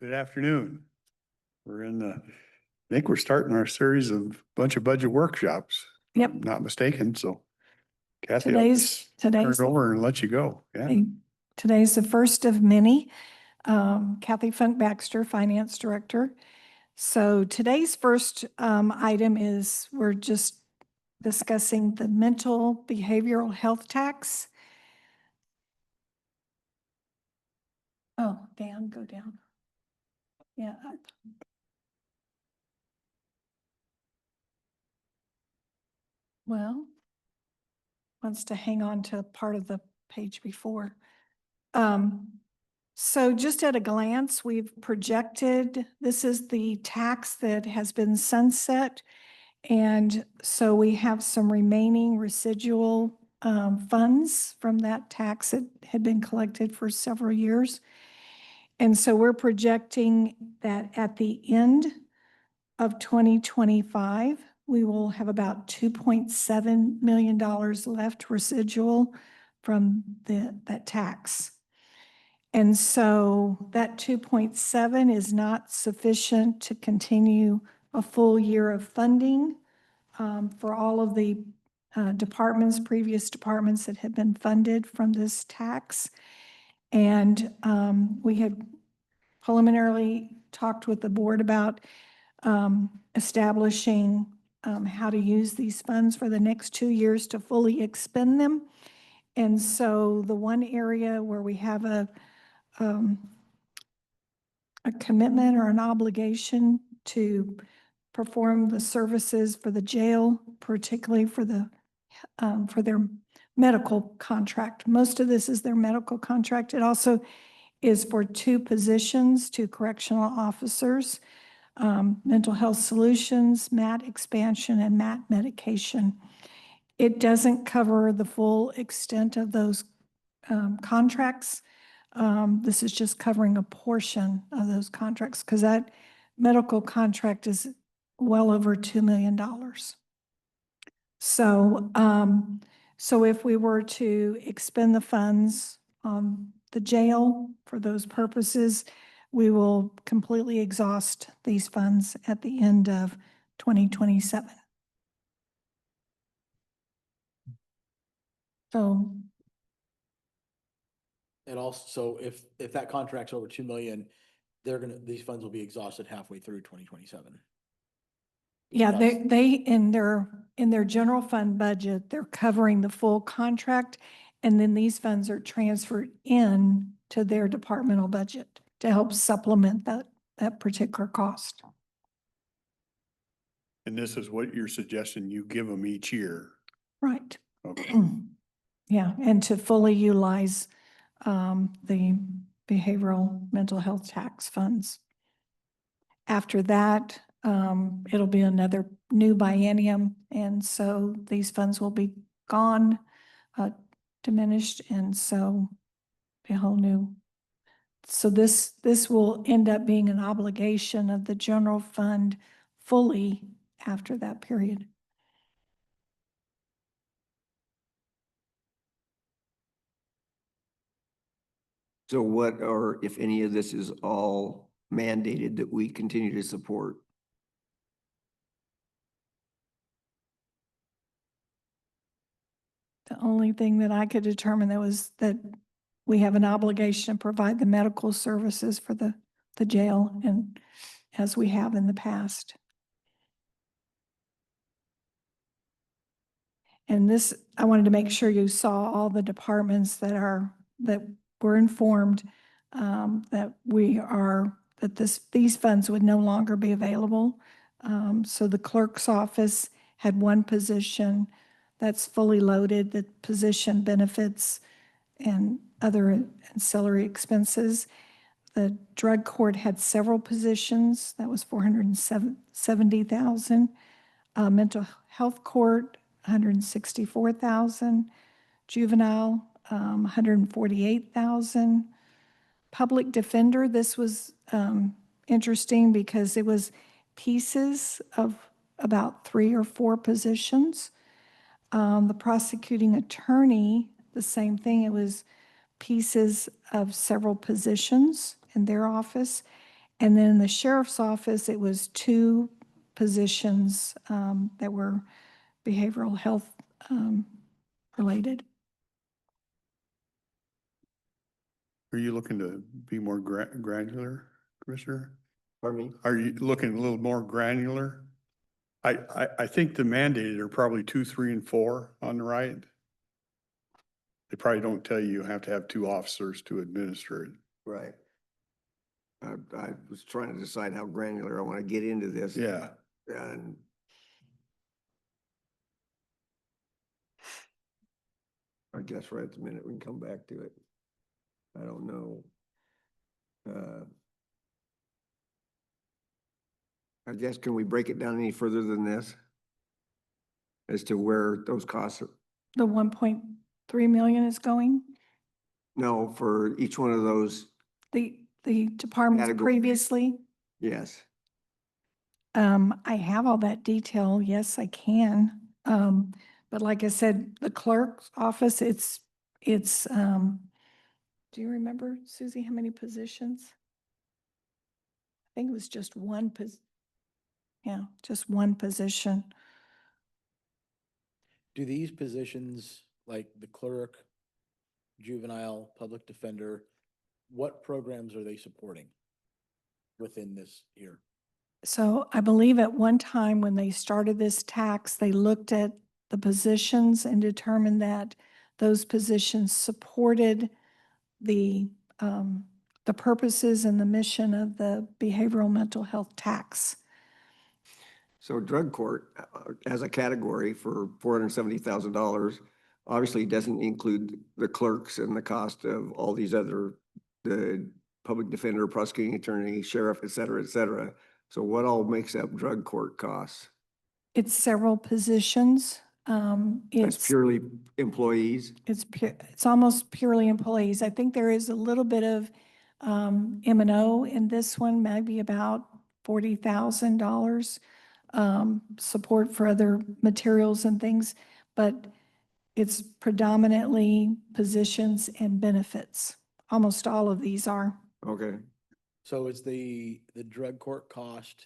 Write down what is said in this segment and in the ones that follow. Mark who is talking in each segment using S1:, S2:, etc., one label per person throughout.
S1: Good afternoon. I think we're starting our series of bunch of budget workshops. if
S2: Yep.
S1: I'm not mistaken, so Kathy, I'll
S2: Today's
S1: turn it over and let you go. Yeah.
S2: today's the first of many. Kathy Funk Baxter, Finance Director. So today's first item is we're just discussing the mental behavioral health tax. Oh, Dan, go down. Yeah. Well, wants to hang on to part of the page before. So just at a glance, we've projected, this is the tax that has been sunset. And so we have some remaining residual funds from that tax that had been collected for several years. And so we're projecting that at the end of 2025, we will have about $2.7 million left residual from that tax. And so that 2.7 is not sufficient to continue a full year of funding for all of the previous departments that have been funded from this tax. And we had preliminarily talked with the board about establishing how to use these funds for the next 2 years to fully expend them. And so the one area where we have a commitment or an obligation to perform the services for the jail, particularly for their medical contract. Most of this is their medical contract. It also is for 2 positions, 2 correctional officers, mental health solutions, MAT expansion, and MAT medication. It doesn't cover the full extent of those contracts. This is just covering a portion of those contracts because that medical contract is well over $2 million. So, so if we were to expend the funds on the jail for those purposes, we will completely exhaust these funds at the end of 2027. So
S3: And also, if that contract's over 2 million, these funds will be exhausted halfway through 2027.
S2: yeah, they in their general fund budget, they're covering the full contract, and then these funds are transferred in to their departmental budget to help supplement that particular cost.
S1: And this is what you're suggesting you give them each year.
S2: Right.
S1: Okay.
S2: Yeah, and to fully utilize the behavioral mental health tax funds. After that, it'll be another new biennium, and so these funds will be gone, diminished, and so a whole new. So this will end up being an obligation of the general fund fully after that period.
S4: So what, or if any of this is all mandated that we continue to support?
S2: The only thing that I could determine that we have an obligation to provide the medical services for the jail, and as we have in the past. And this, I wanted to make sure you saw all the departments that were informed that these funds would no longer be available. So the clerk's office had 1 position that's fully loaded, the position benefits and other ancillary expenses. The drug court had several positions, that was $470,000. Mental health court, $164,000. Juvenile, $148,000. Public defender, this was interesting because it was pieces of about 3 or 4 positions. The prosecuting attorney, the same thing. It was pieces of several positions in their office. And then in the sheriff's office, it was 2 positions that were behavioral health related.
S1: Are you looking to be more granular, Commissioner?
S4: Pardon me?
S1: Are you looking a little more granular? I think the mandated are probably 2, 3, and 4 on the right. They probably don't tell you have to have 2 officers to administer it.
S4: Right. I was trying to decide how granular I want to get into this.
S1: Yeah,
S4: And I guess right at the minute we can come back to it. I don't know. I guess, can we break it down any further than this? As to where those costs are?
S2: The 1.3 million is going.
S4: No, for each one of those,
S2: The departments
S4: Category.
S2: previously,
S4: yes.
S2: I have all that detail. Yes, I can. But like I said, the clerk's office, do you remember, Susie, how many positions? I think it was just just one position.
S3: Do these positions, like the clerk, juvenile, public defender, what programs are they supporting within this year?
S2: So I believe at one time when they started this tax, they looked at the positions and determined that those positions supported the purposes and the mission of the behavioral mental health tax.
S4: So drug court as a category for $470,000 obviously doesn't include the clerks and the cost of all these other, the public defender, prosecuting attorney, sheriff, et cetera, et cetera. So what all makes up drug court costs?
S2: It's several positions.
S4: That's
S2: It's
S4: purely employees?
S2: it's almost purely employees. I think there is a little bit of M&O in this one, maybe about $40,000 support for other materials and things, but it's predominantly positions and benefits. Almost all of these are.
S4: Okay.
S3: So is the drug court cost,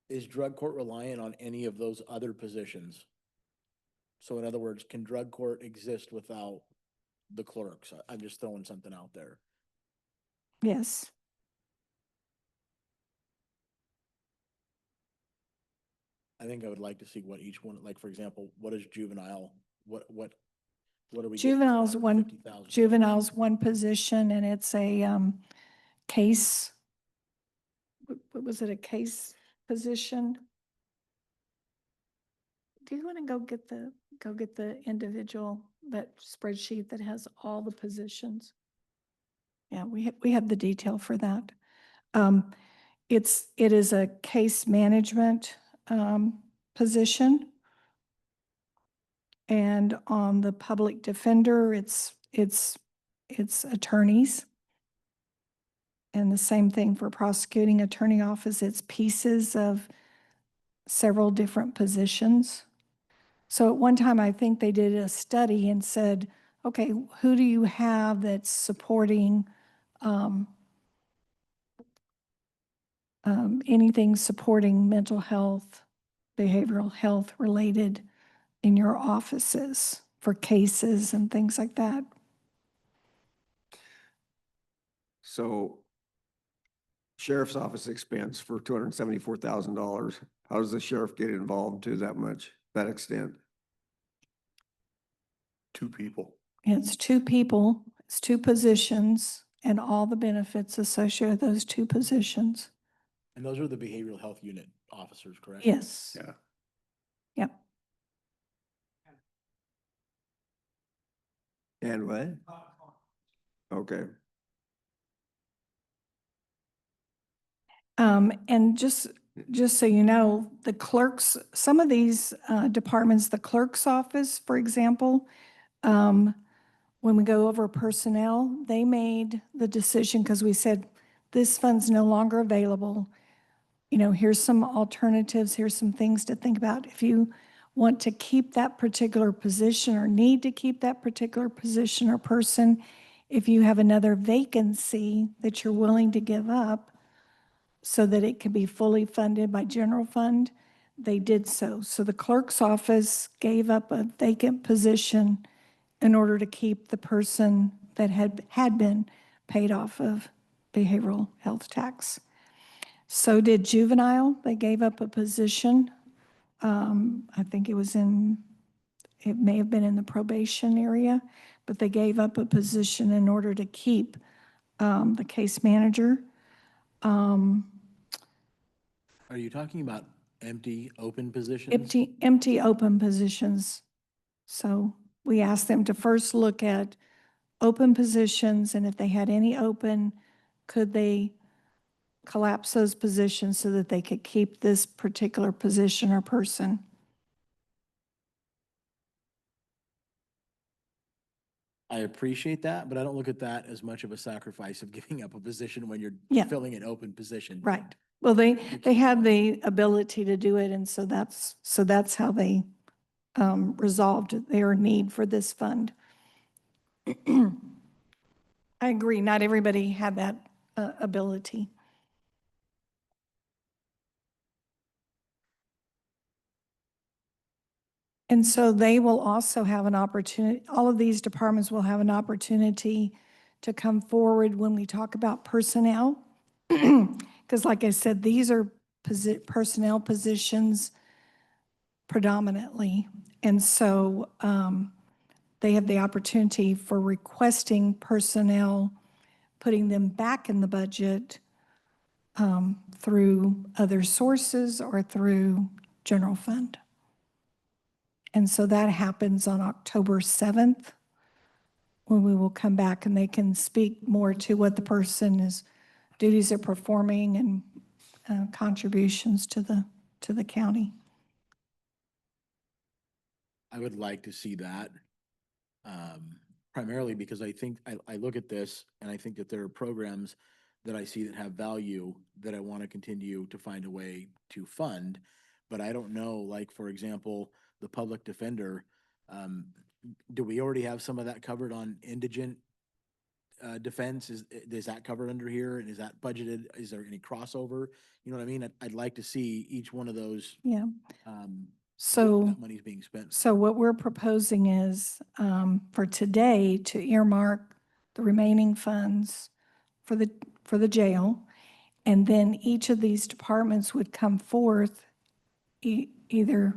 S3: is drug court reliant on any of those other positions? So in other words, can drug court exist without the clerks? I'm just throwing something out there.
S2: Yes.
S3: I think I would like to see what each one, like, for example, what is juvenile? What are we?
S2: Juvenile's one position, and it's a case. What was it, a case position? Do you want to go get the individual, that spreadsheet that has all the positions? Yeah, we have the detail for that. It is a case management position. And on the public defender, it's attorneys. And the same thing for prosecuting attorney office, it's pieces of several different positions. So at one time, I think they did a study and said, okay, who do you have that's supporting anything supporting mental health, behavioral health related in your offices for cases and things like that?
S4: So sheriff's office expense for $274,000. How does the sheriff get involved to that extent?
S1: 2 people.
S2: It's 2 people, it's 2 positions, and all the benefits associated with those 2 positions.
S3: And those are the behavioral health unit officers, correct?
S2: Yes.
S1: Yeah.
S2: Yep.
S4: And what? Okay.
S2: And just so you know, the clerks, some of these departments, the clerk's office, for example, when we go over personnel, they made the decision because we said, this fund's no longer available. You know, here's some alternatives, here's some things to think about. If you want to keep that particular position or need to keep that particular position or person, if you have another vacancy that you're willing to give up so that it can be fully funded by general fund, they did so. So the clerk's office gave up a vacant position in order to keep the person that had been paid off of behavioral health tax. So did juvenile. They gave up a position. I think it may have been in the probation area, but they gave up a position in order to keep the case manager.
S3: Are you talking about empty, open positions?
S2: Empty open positions. So we asked them to first look at open positions, and if they had any open, could they collapse those positions so that they could keep this particular position or person?
S3: I appreciate that, but I don't look at that as much of a sacrifice of giving up a position when you're
S2: Yeah.
S3: filling an open position.
S2: Right. Well, they had the ability to do it, and so that's how they resolved their need for this fund. I agree, not everybody had that ability. And so they will also have an opportunity, all of these departments will have an opportunity to come forward when we talk about personnel. Because like I said, these are personnel positions predominantly. And so they have the opportunity for requesting personnel, putting them back in the budget through other sources or through general fund. And so that happens on October 7th, when we will come back and they can speak more to what the person's duties are performing and contributions to the county.
S3: I would like to see that. Primarily because I think, I look at this and I think that there are programs that I see that have value that I want to continue to find a way to fund. But I don't know, like, for example, the public defender, do we already have some of that covered on indigent defense? Is that covered under here? And is that budgeted? Is there any crossover? You know what I mean? I'd like to see each one of those,
S2: Yeah.
S3: um,
S2: So.
S3: that money's being spent.
S2: So what we're proposing is for today to earmark the remaining funds for the jail. And then each of these departments would come forth either,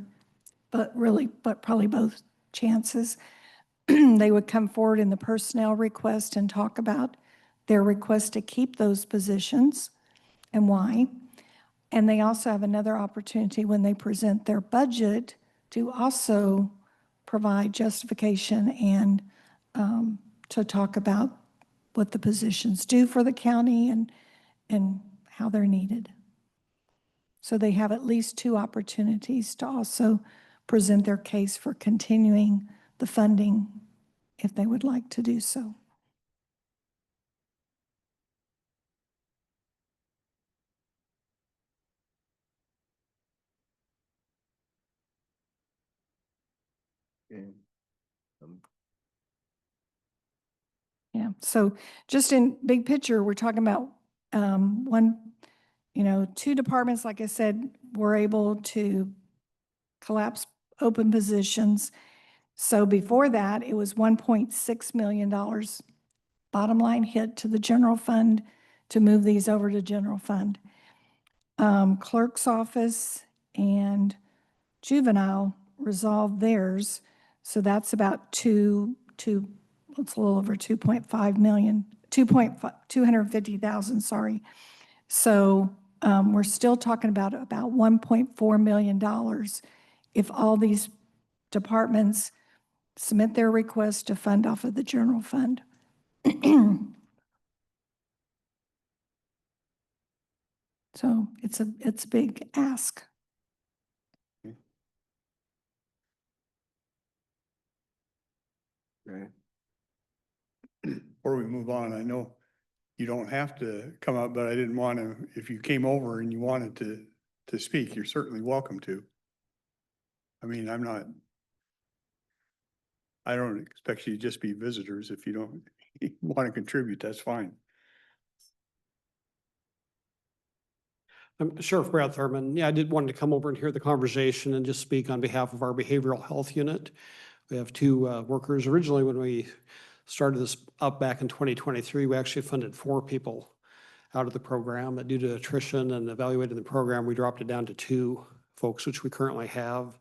S2: but probably both chances. They would come forward in the personnel request and talk about their request to keep those positions and why. And they also have another opportunity when they present their budget to also provide justification and to talk about what the positions do for the county and how they're needed. So they have at least two opportunities to also present their case for continuing the funding if they would like to do so.
S4: And, um,
S2: Yeah, so just in big picture, we're talking about two departments, like I said, were able to collapse open positions. So before that, it was $1.6 million bottom line hit to the general fund to move these over to general fund. Clerk's office and juvenile resolved theirs. So that's about it's a little over 2.5 million, 250,000, sorry. So we're still talking about $1.4 million if all these departments submit their request to fund off of the general fund. So it's a big ask.
S4: right.
S1: Before we move on, I know you don't have to come up, but I didn't want to, if you came over and you wanted to speak, you're certainly welcome to. I mean, I don't expect you to just be visitors. If you don't want to contribute, that's fine.
S5: Sheriff Brad Thurman. Yeah, I did want to come over and hear the conversation and just speak on behalf of our behavioral health unit. We have two workers. Originally, when we started this up back in 2023, we actually funded 4 people out of the program. But due to attrition and evaluating the program, we dropped it down to 2 folks, which we currently have.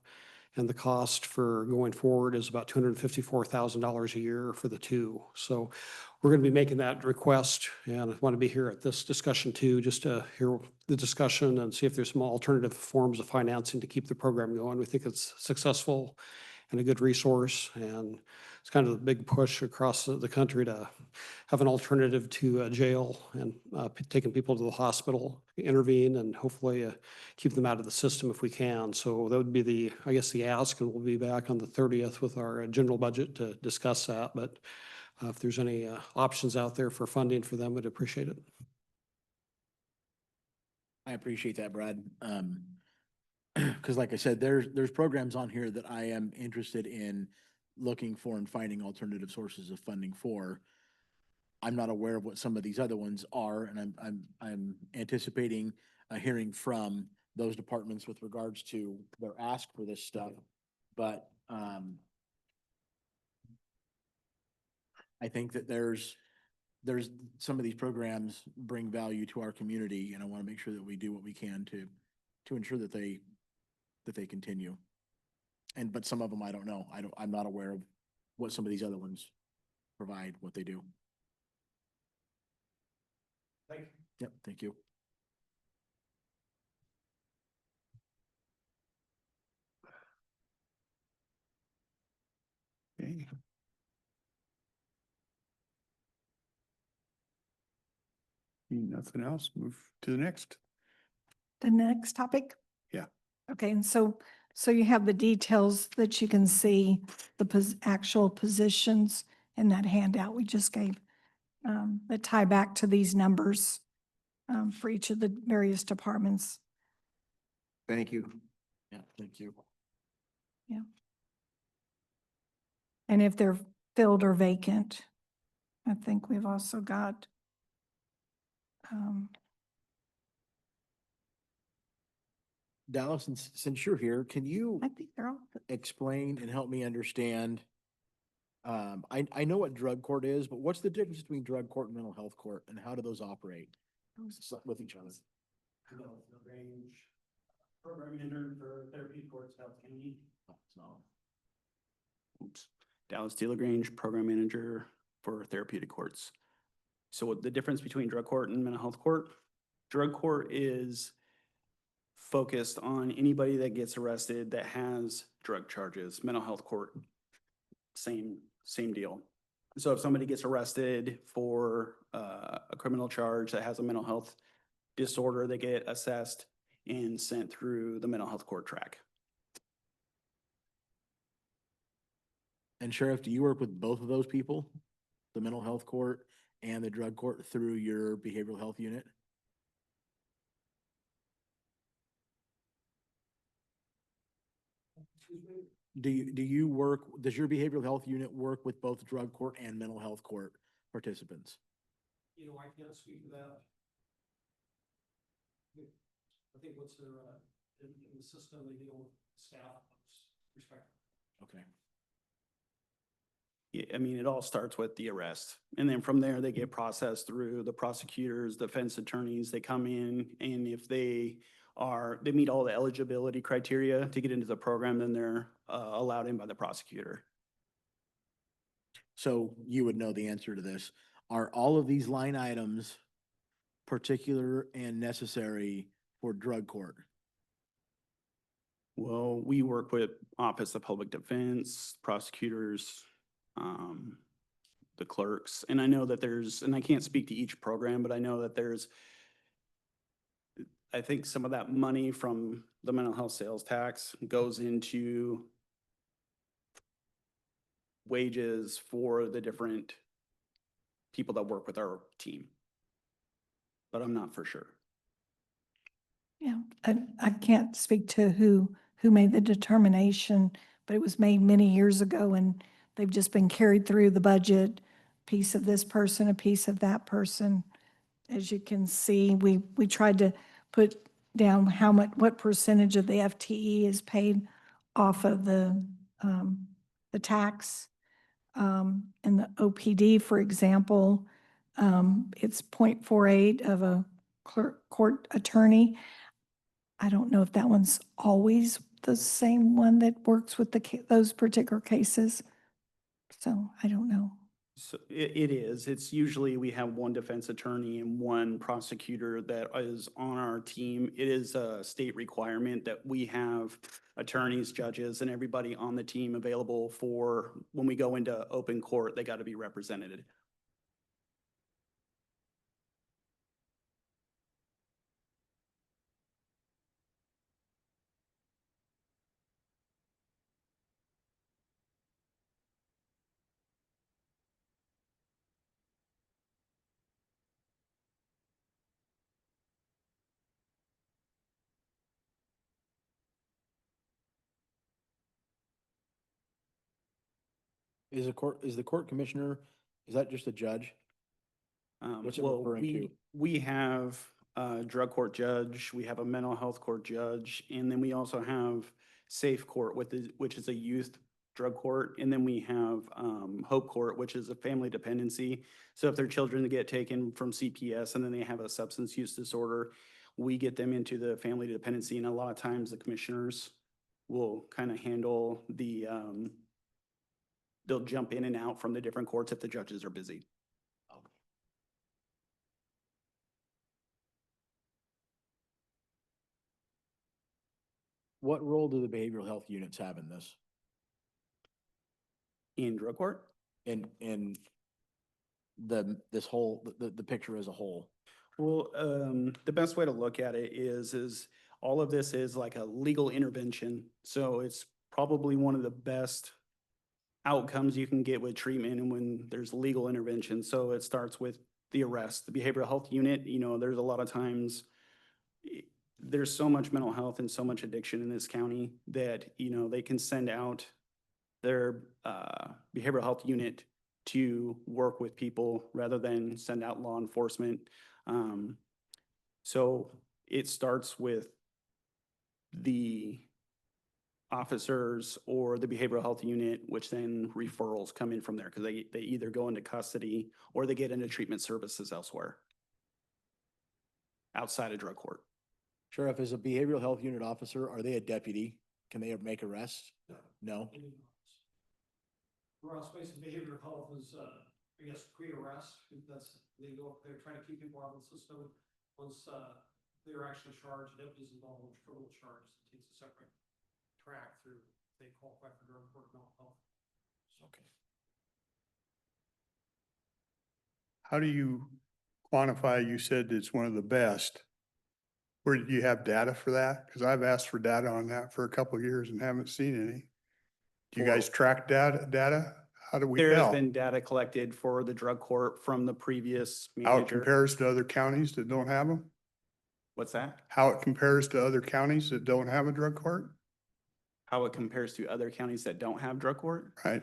S5: And the cost for going forward is about $254,000 a year for the 2. So we're going to be making that request, and I want to be here at this discussion too, just to hear the discussion and see if there's some alternative forms of financing to keep the program going. We think it's successful and a good resource, and it's kind of the big push across the country to have an alternative to a jail and taking people to the hospital, intervene, and hopefully keep them out of the system if we can. So that would be the, I guess, the ask, and we'll be back on the 30th with our general budget to discuss that. But if there's any options out there for funding for them, we'd appreciate it.
S3: I appreciate that, Brad. Because like I said, there's programs on here that I am interested in looking for and finding alternative sources of funding for. I'm not aware of what some of these other ones are, and I'm anticipating hearing from those departments with regards to their ask for this stuff. But I think that there's some of these programs bring value to our community, and I want to make sure that we do what we can to ensure that they continue. But some of them I don't know. I'm not aware of what some of these other ones provide, what they do.
S5: Thank you.
S3: Yep, thank you.
S1: Okay. Nothing else? Move to the next.
S2: The next topic?
S1: Yeah.
S2: Okay, and so you have the details that you can see, the actual positions in that handout we just gave, that tie back to these numbers for each of the various departments.
S4: Thank you.
S3: Yeah, thank you.
S2: And if they're filled or vacant, I think we've also got
S3: Dallas, since you're here, can you
S2: I think they're all,
S3: explain and help me understand? I know what drug court is, but what's the difference between drug court and mental health court, and how do those operate with each other?
S5: Range program intern for therapy courts, South County.
S3: So,
S6: Oops. Dallas De La Grange, Program Manager for Therapeutic Courts. So what the difference between drug court and mental health court? Drug court is focused on anybody that gets arrested that has drug charges. Mental health court, same deal. So if somebody gets arrested for a criminal charge that has a mental health disorder, they get assessed and sent through the mental health court track.
S3: and Sheriff, do you work with both of those people? The mental health court and the drug court through your behavioral health unit? Do you work, does your behavioral health unit work with both drug court and mental health court participants?
S5: I can't speak to that. I think what's their, in the system, they deal with staff respectively.
S3: Okay.
S6: Yeah, I mean, it all starts with the arrest. And then from there, they get processed through the prosecutors, defense attorneys. They come in, and if they meet all the eligibility criteria to get into the program, then they're allowed in by the prosecutor.
S3: So you would know the answer to this. Are all of these line items particular and necessary for drug court?
S6: Well, we work with Office of Public Defense, prosecutors, the clerks, and I know that and I can't speak to each program, but I know that I think some of that money from the mental health sales tax goes into wages for the different people that work with our team. But I'm not for sure.
S2: yeah, I can't speak to who made the determination, but it was made many years ago, and they've just been carried through the budget, piece of this person, a piece of that person. As you can see, we tried to put down how much, what percentage of the FTE is paid off of the tax. In the OPD, for example, it's 0.48 of a clerk, court attorney. I don't know if that one's always the same one that works with those particular cases. So I don't know.
S6: So it is. It's usually we have one defense attorney and one prosecutor that is on our team. It is a state requirement that we have attorneys, judges, and everybody on the team available for when we go into open court, they got to be represented.
S3: Is the court commissioner, is that just a judge? What's it
S6: Well,
S3: referring to?
S6: we have a drug court judge, we have a mental health court judge, and then we also have Safe Court, which is a youth drug court, and then we have Hope Court, which is a family dependency. So if their children get taken from CPS and then they have a substance use disorder, we get them into the family dependency, and a lot of times the commissioners will kind of handle they'll jump in and out from the different courts if the judges are busy.
S3: What role do the behavioral health units have in this?
S6: In drug court?
S3: In the picture as a whole?
S6: Well, the best way to look at it is all of this is like a legal intervention. So it's probably one of the best outcomes you can get with treatment and when there's legal intervention. So it starts with the arrest, the behavioral health unit. You know, there's a lot of times there's so much mental health and so much addiction in this county that, you know, they can send out their behavioral health unit to work with people rather than send out law enforcement. So it starts with the officers or the behavioral health unit, which then referrals come in from there because they either go into custody or they get into treatment services elsewhere outside of drug court.
S3: Sheriff, as a behavioral health unit officer, are they a deputy? Can they make arrests? No?
S5: Ross Basic Behavioral Health is, I guess, pre-arrest, that's legal, they're trying to keep people out of the system. Once, they're actually charged, deputies involved in criminal charges, it takes a separate track through, they qualify for drug court mental health.
S3: Okay.
S1: How do you quantify, you said it's one of the best. Where do you have data for that? Because I've asked for data on that for a couple of years and haven't seen any. Do you guys track data? How do we
S6: There has
S1: tell?
S6: been data collected for the drug court from the previous
S1: How it
S6: manager.
S1: compares to other counties that don't have them?
S6: What's that?
S1: How it compares to other counties that don't have a drug court,
S6: How it compares to other counties that don't have drug court?
S1: right?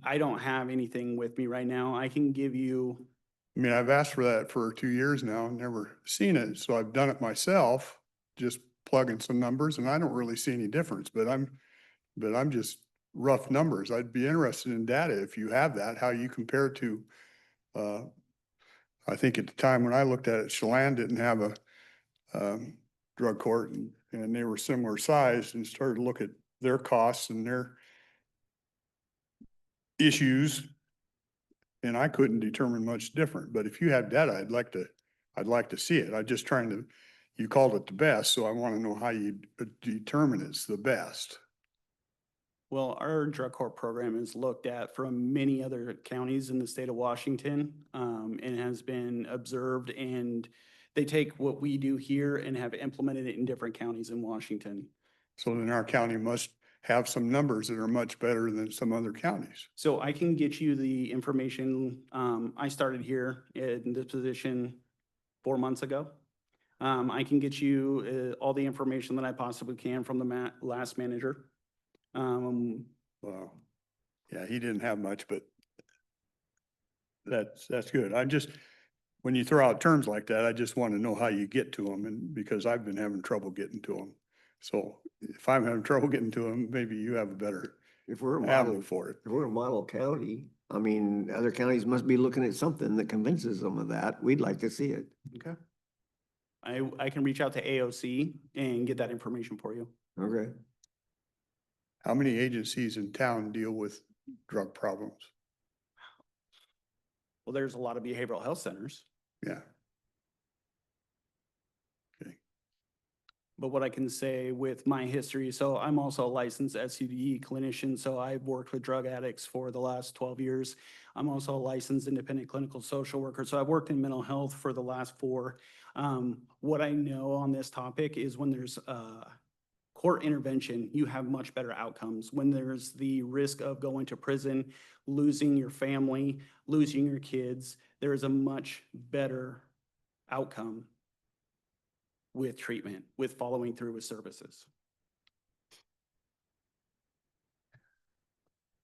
S6: I don't have anything with me right now. I can give you,
S1: I mean, I've asked for that for 2 years now and never seen it, so I've done it myself, just plugging some numbers, and I don't really see any difference, but I'm just rough numbers. I'd be interested in data if you have that, how you compare to, I think at the time when I looked at it, Chelan didn't have a, drug court and they were similar sized and started to look at their costs and their issues. And I couldn't determine much different, but if you have data, I'd like to see it. I'm just trying to, you called it the best, so I want to know how you determine it's the best.
S6: well, our drug court program is looked at from many other counties in the state of Washington, and has been observed, and they take what we do here and have implemented it in different counties in Washington.
S1: So then our county must have some numbers that are much better than some other counties.
S6: So I can get you the information. I started here in this position 4 months ago. I can get you all the information that I possibly can from the last manager.
S1: Wow. Yeah, he didn't have much, but that's good. I just, when you throw out terms like that, I just want to know how you get to them, and because I've been having trouble getting to them. So if I'm having trouble getting to them, maybe you have a better
S4: If we're a
S1: avenue
S4: model,
S1: for it.
S4: if we're a model county, I mean, other counties must be looking at something that convinces them of that. We'd like to see it.
S6: Okay. I can reach out to AOC and get that information for you.
S4: Okay.
S1: How many agencies in town deal with drug problems?
S6: Well, there's a lot of behavioral health centers,
S1: Yeah. Okay.
S6: but what I can say with my history, so I'm also a licensed SUD clinician, so I've worked with drug addicts for the last 12 years. I'm also a licensed independent clinical social worker, so I've worked in mental health for the last 4. What I know on this topic is when there's court intervention, you have much better outcomes. When there's the risk of going to prison, losing your family, losing your kids, there is a much better outcome with treatment, with following through with services.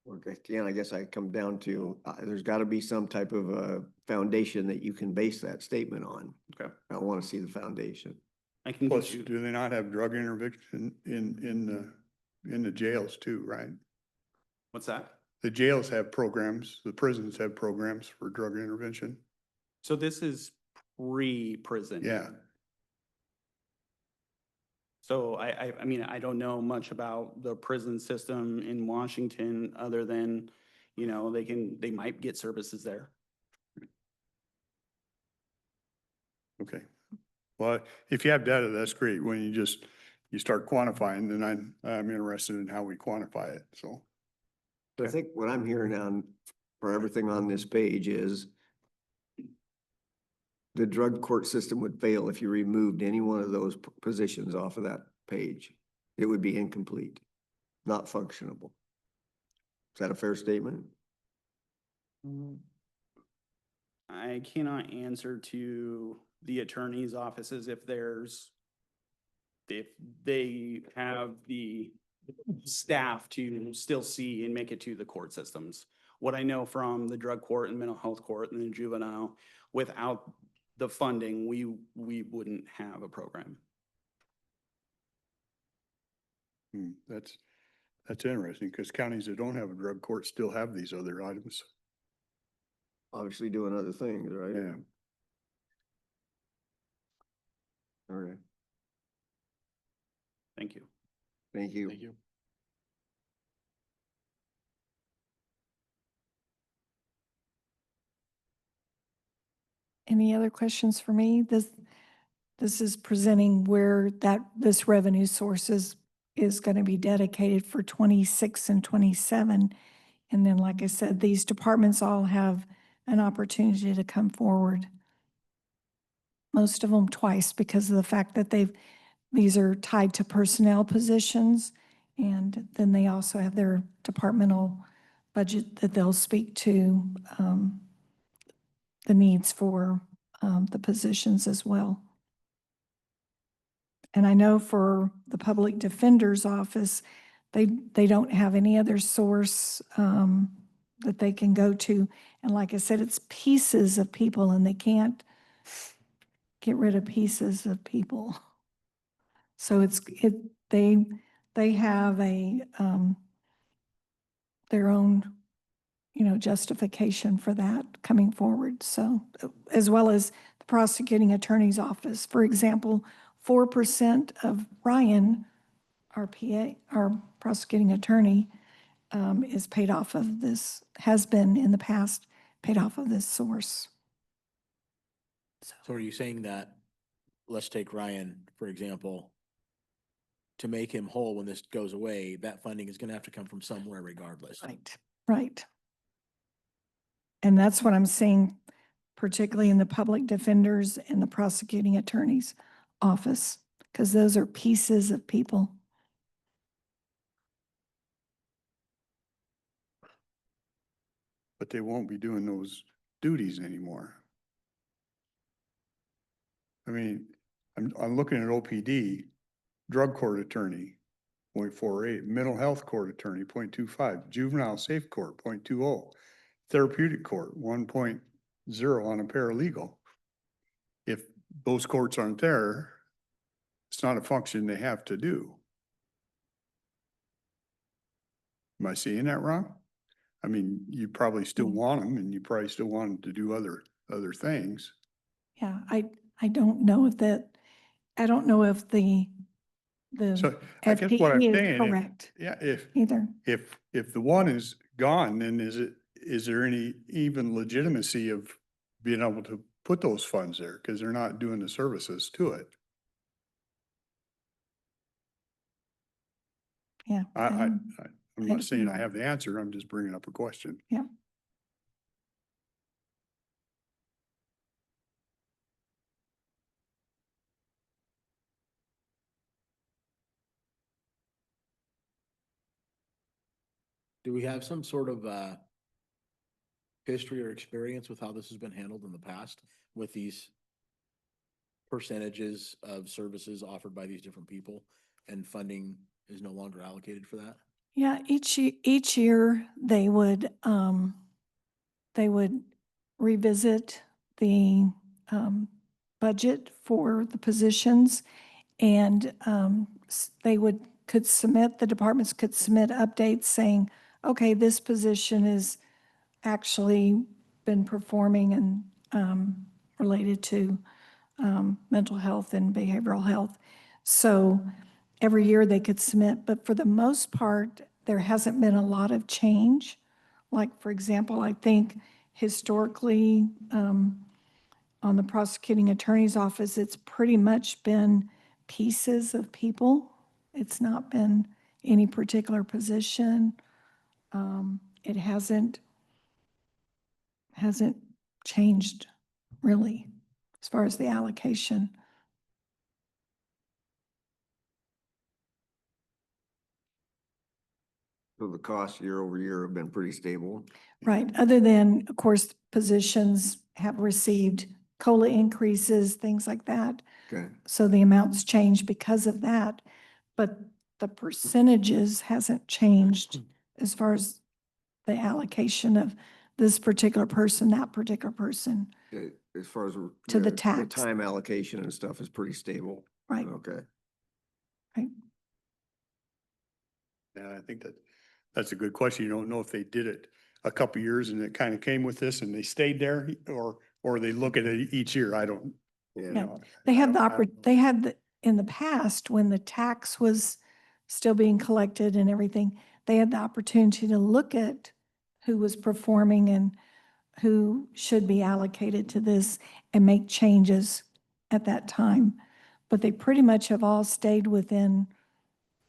S4: Okay, again, I guess I come down to, there's gotta be some type of a foundation that you can base that statement on.
S6: Okay.
S4: I wanna see the foundation.
S6: I can
S1: Plus,
S6: get you,
S1: do they not have drug intervention in the jails too, right?
S6: what's that?
S1: The jails have programs, the prisons have programs for drug intervention.
S6: So this is pre-prison.
S1: Yeah,
S6: So I mean, I don't know much about the prison system in Washington other than, they might get services there.
S1: okay. Well, if you have data, that's great. When you start quantifying, then I'm interested in how we quantify it, so.
S4: So I think what I'm hearing on, for everything on this page is the drug court system would fail if you removed any one of those positions off of that page. It would be incomplete, not functionable. Is that a fair statement?
S6: I cannot answer to the attorney's offices if they have the staff to still see and make it to the court systems. What I know from the drug court and mental health court and the juvenile, without the funding, we wouldn't have a program.
S1: That's interesting, because counties that don't have a drug court still have these other items.
S4: Obviously doing other things, right?
S1: Yeah.
S4: All right,
S6: Thank you.
S4: thank you.
S3: Thank you.
S2: Any other questions for me? This is presenting where this revenue source is going to be dedicated for 26 and 27. And then, like I said, these departments all have an opportunity to come forward. Most of them twice because of the fact that these are tied to personnel positions. And then they also have their departmental budget that they'll speak to the needs for the positions as well. And I know for the public defender's office, they don't have any other source that they can go to. And like I said, it's pieces of people and they can't get rid of pieces of people. So they have their own, justification for that coming forward. So, as well as the prosecuting attorney's office, for example, 4% of Ryan, our PA, our prosecuting attorney, is paid off of this, has been in the past paid off of this source.
S3: So are you saying that, let's take Ryan, for example, to make him whole when this goes away, that funding is gonna have to come from somewhere regardless?
S2: Right, right. And that's what I'm seeing, particularly in the public defenders and the prosecuting attorney's office, because those are pieces of people.
S1: But they won't be doing those duties anymore. I mean, I'm looking at OPD, drug court attorney, 0.48, mental health court attorney, 0.25, juvenile safe court, 0.20, therapeutic court, 1.0 on a paralegal. If those courts aren't there, it's not a function they have to do. Am I seeing that wrong? I mean, you probably still want them and you probably still want them to do other things.
S2: Yeah, I don't know if that, I don't know if the
S1: So I guess what I'm
S2: FTE is
S1: saying,
S2: correct
S1: yeah,
S2: either.
S1: if the one is gone, then is there any even legitimacy of being able to put those funds there? Cause they're not doing the services to it.
S2: Yeah.
S1: I'm not saying I have the answer. I'm just bringing up a question.
S2: Yeah.
S3: Do we have some sort of history or experience with how this has been handled in the past with these percentages of services offered by these different people and funding is no longer allocated for that?
S2: Yeah, each year they would revisit the, budget for the positions and, they could submit, the departments could submit updates saying, okay, this position is actually been performing and, related to, mental health and behavioral health. So every year they could submit, but for the most part, there hasn't been a lot of change. Like, for example, I think historically, on the prosecuting attorney's office, it's pretty much been pieces of people. It's not been any particular position. It hasn't changed really as far as the allocation.
S4: So the costs year over year have been pretty stable.
S2: Right, other than, of course, positions have received COLA increases, things like that.
S4: Okay.
S2: So the amounts change because of that, but the percentages hasn't changed as far as the allocation of this particular person, that particular person.
S4: As far as
S2: To the tax.
S4: time allocation and stuff is pretty stable.
S2: Right,
S4: Okay.
S2: right.
S1: And I think that's a good question. You don't know if they did it a couple years and it kind of came with this and they stayed there or they look at it each year. I don't, you
S2: Yeah.
S1: know.
S2: They had
S1: I don't-
S2: they had in the past, when the tax was still being collected and everything, they had the opportunity to look at who was performing and who should be allocated to this and make changes at that time. But they pretty much have all stayed within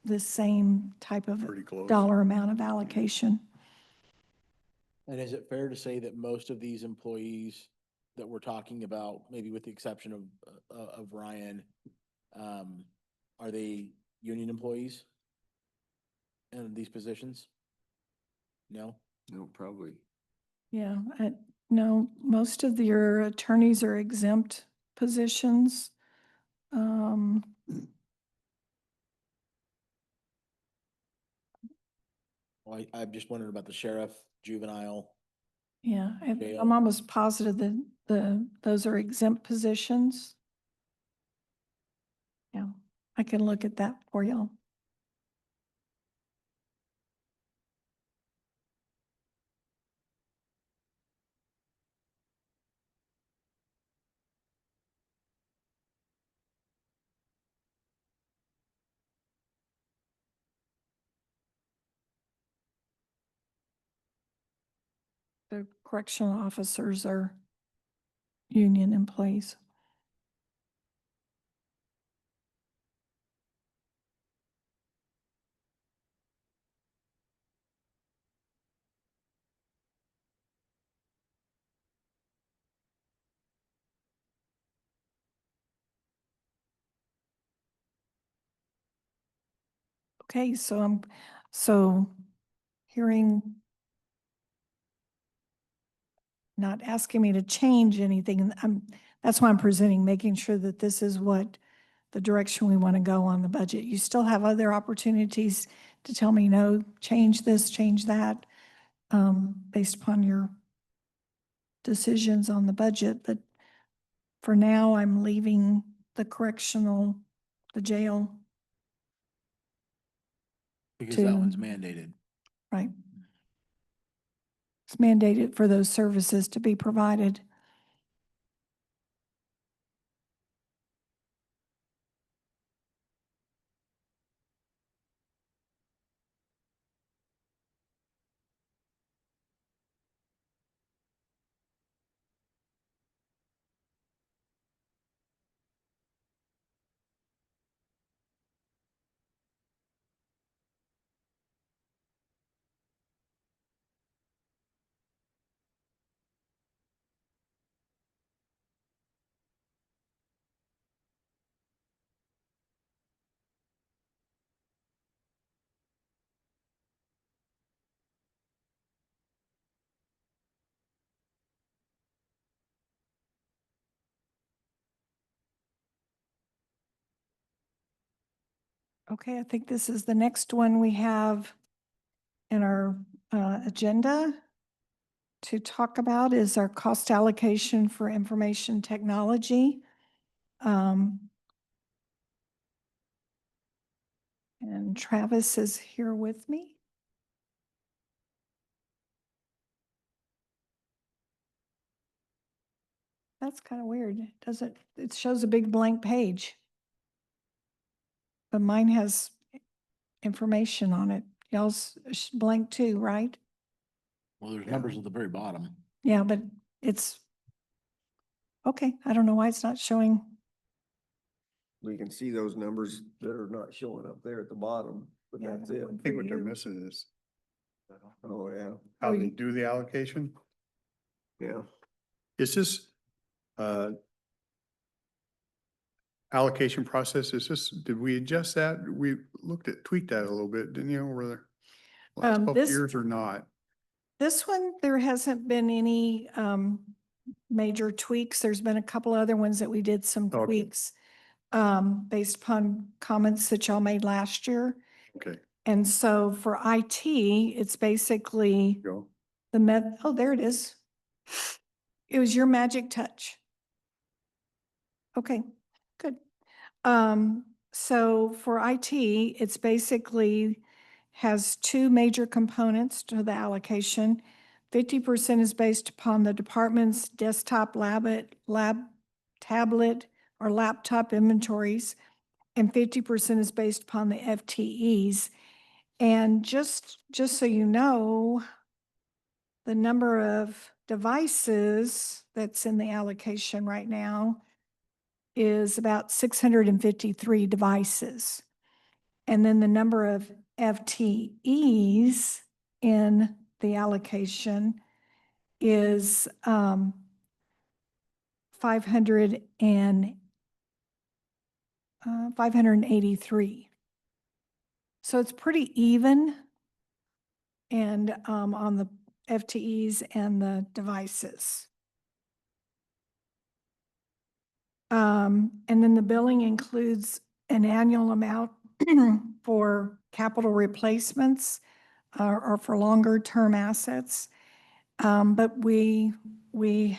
S2: the same type of
S1: Pretty close.
S2: dollar amount of allocation.
S3: And is it fair to say that most of these employees that we're talking about, maybe with the exception of Ryan, are they union employees in these positions? No?
S4: No, probably.
S2: Yeah, no, most of your attorneys are exempt positions.
S3: Well, I'm just wondering about the sheriff, juvenile.
S2: Yeah,
S3: Jail.
S2: I'm almost positive that those are exempt positions. Yeah, I can look at that for y'all. The correctional officers are union employees. Okay, so hearing, not asking me to change anything, that's why I'm presenting, making sure that this is what the direction we want to go on the budget. You still have other opportunities to tell me, no, change this, change that, based upon your decisions on the budget. But for now, I'm leaving the correctional, the jail,
S3: Because that one's
S2: to-
S3: mandated.
S2: right? It's mandated for those services to be provided. Okay, I think this is the next one we have in our agenda to talk about is our cost allocation for information technology. And Travis is here with me. That's kind of weird. It shows a big blank page. But mine has information on it. Y'all's blank too, right?
S3: Well, there's numbers at the very bottom.
S2: Yeah, but it's, okay, I don't know why it's not showing.
S4: We can see those numbers that are not showing up there at the bottom, but
S2: Yeah,
S4: that's it.
S2: one
S1: I think what they're
S2: you.
S1: missing is
S4: Oh, yeah,
S1: how
S2: Oh,
S1: they
S2: you-
S1: do the allocation.
S4: yeah.
S1: Is this, allocation process, did we adjust that? We tweaked that a little bit, didn't you, over the last couple
S2: This-
S1: years or not?
S2: This one, there hasn't been any major tweaks. There's been a couple other ones that we did some
S1: Okay.
S2: tweaks based upon comments that y'all made last year.
S1: Okay,
S2: And so for IT, it's basically
S1: go.
S2: oh, there it is. It was your magic touch. Okay, good. So for IT, it's basically has two major components to the allocation. 50% is based upon the department's desktop tablet, or laptop inventories, and 50% is based upon the FTEs. And just so you know, the number of devices that's in the allocation right now is about 653 devices. And then the number of FTEs in the allocation is 583. So it's pretty even and on the FTEs and the devices. And then the billing includes an annual amount for capital replacements or for longer term assets. But we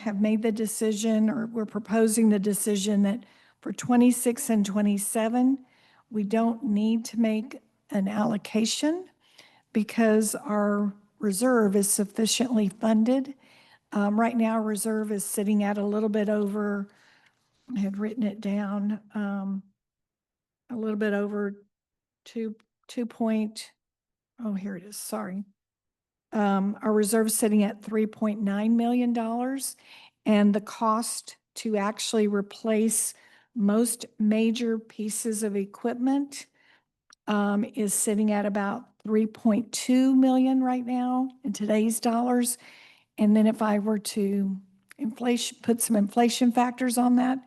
S2: have made the decision, or we're proposing the decision, that for 26 and 27, we don't need to make an allocation because our reserve is sufficiently funded. Right now, reserve is sitting at a little bit over, I had written it down, a little bit over two point, oh, here it is, sorry. Our reserve is sitting at $3.9 million, and the cost to actually replace most major pieces of equipment is sitting at about 3.2 million right now in today's dollars. And then if I were to put some inflation factors on that,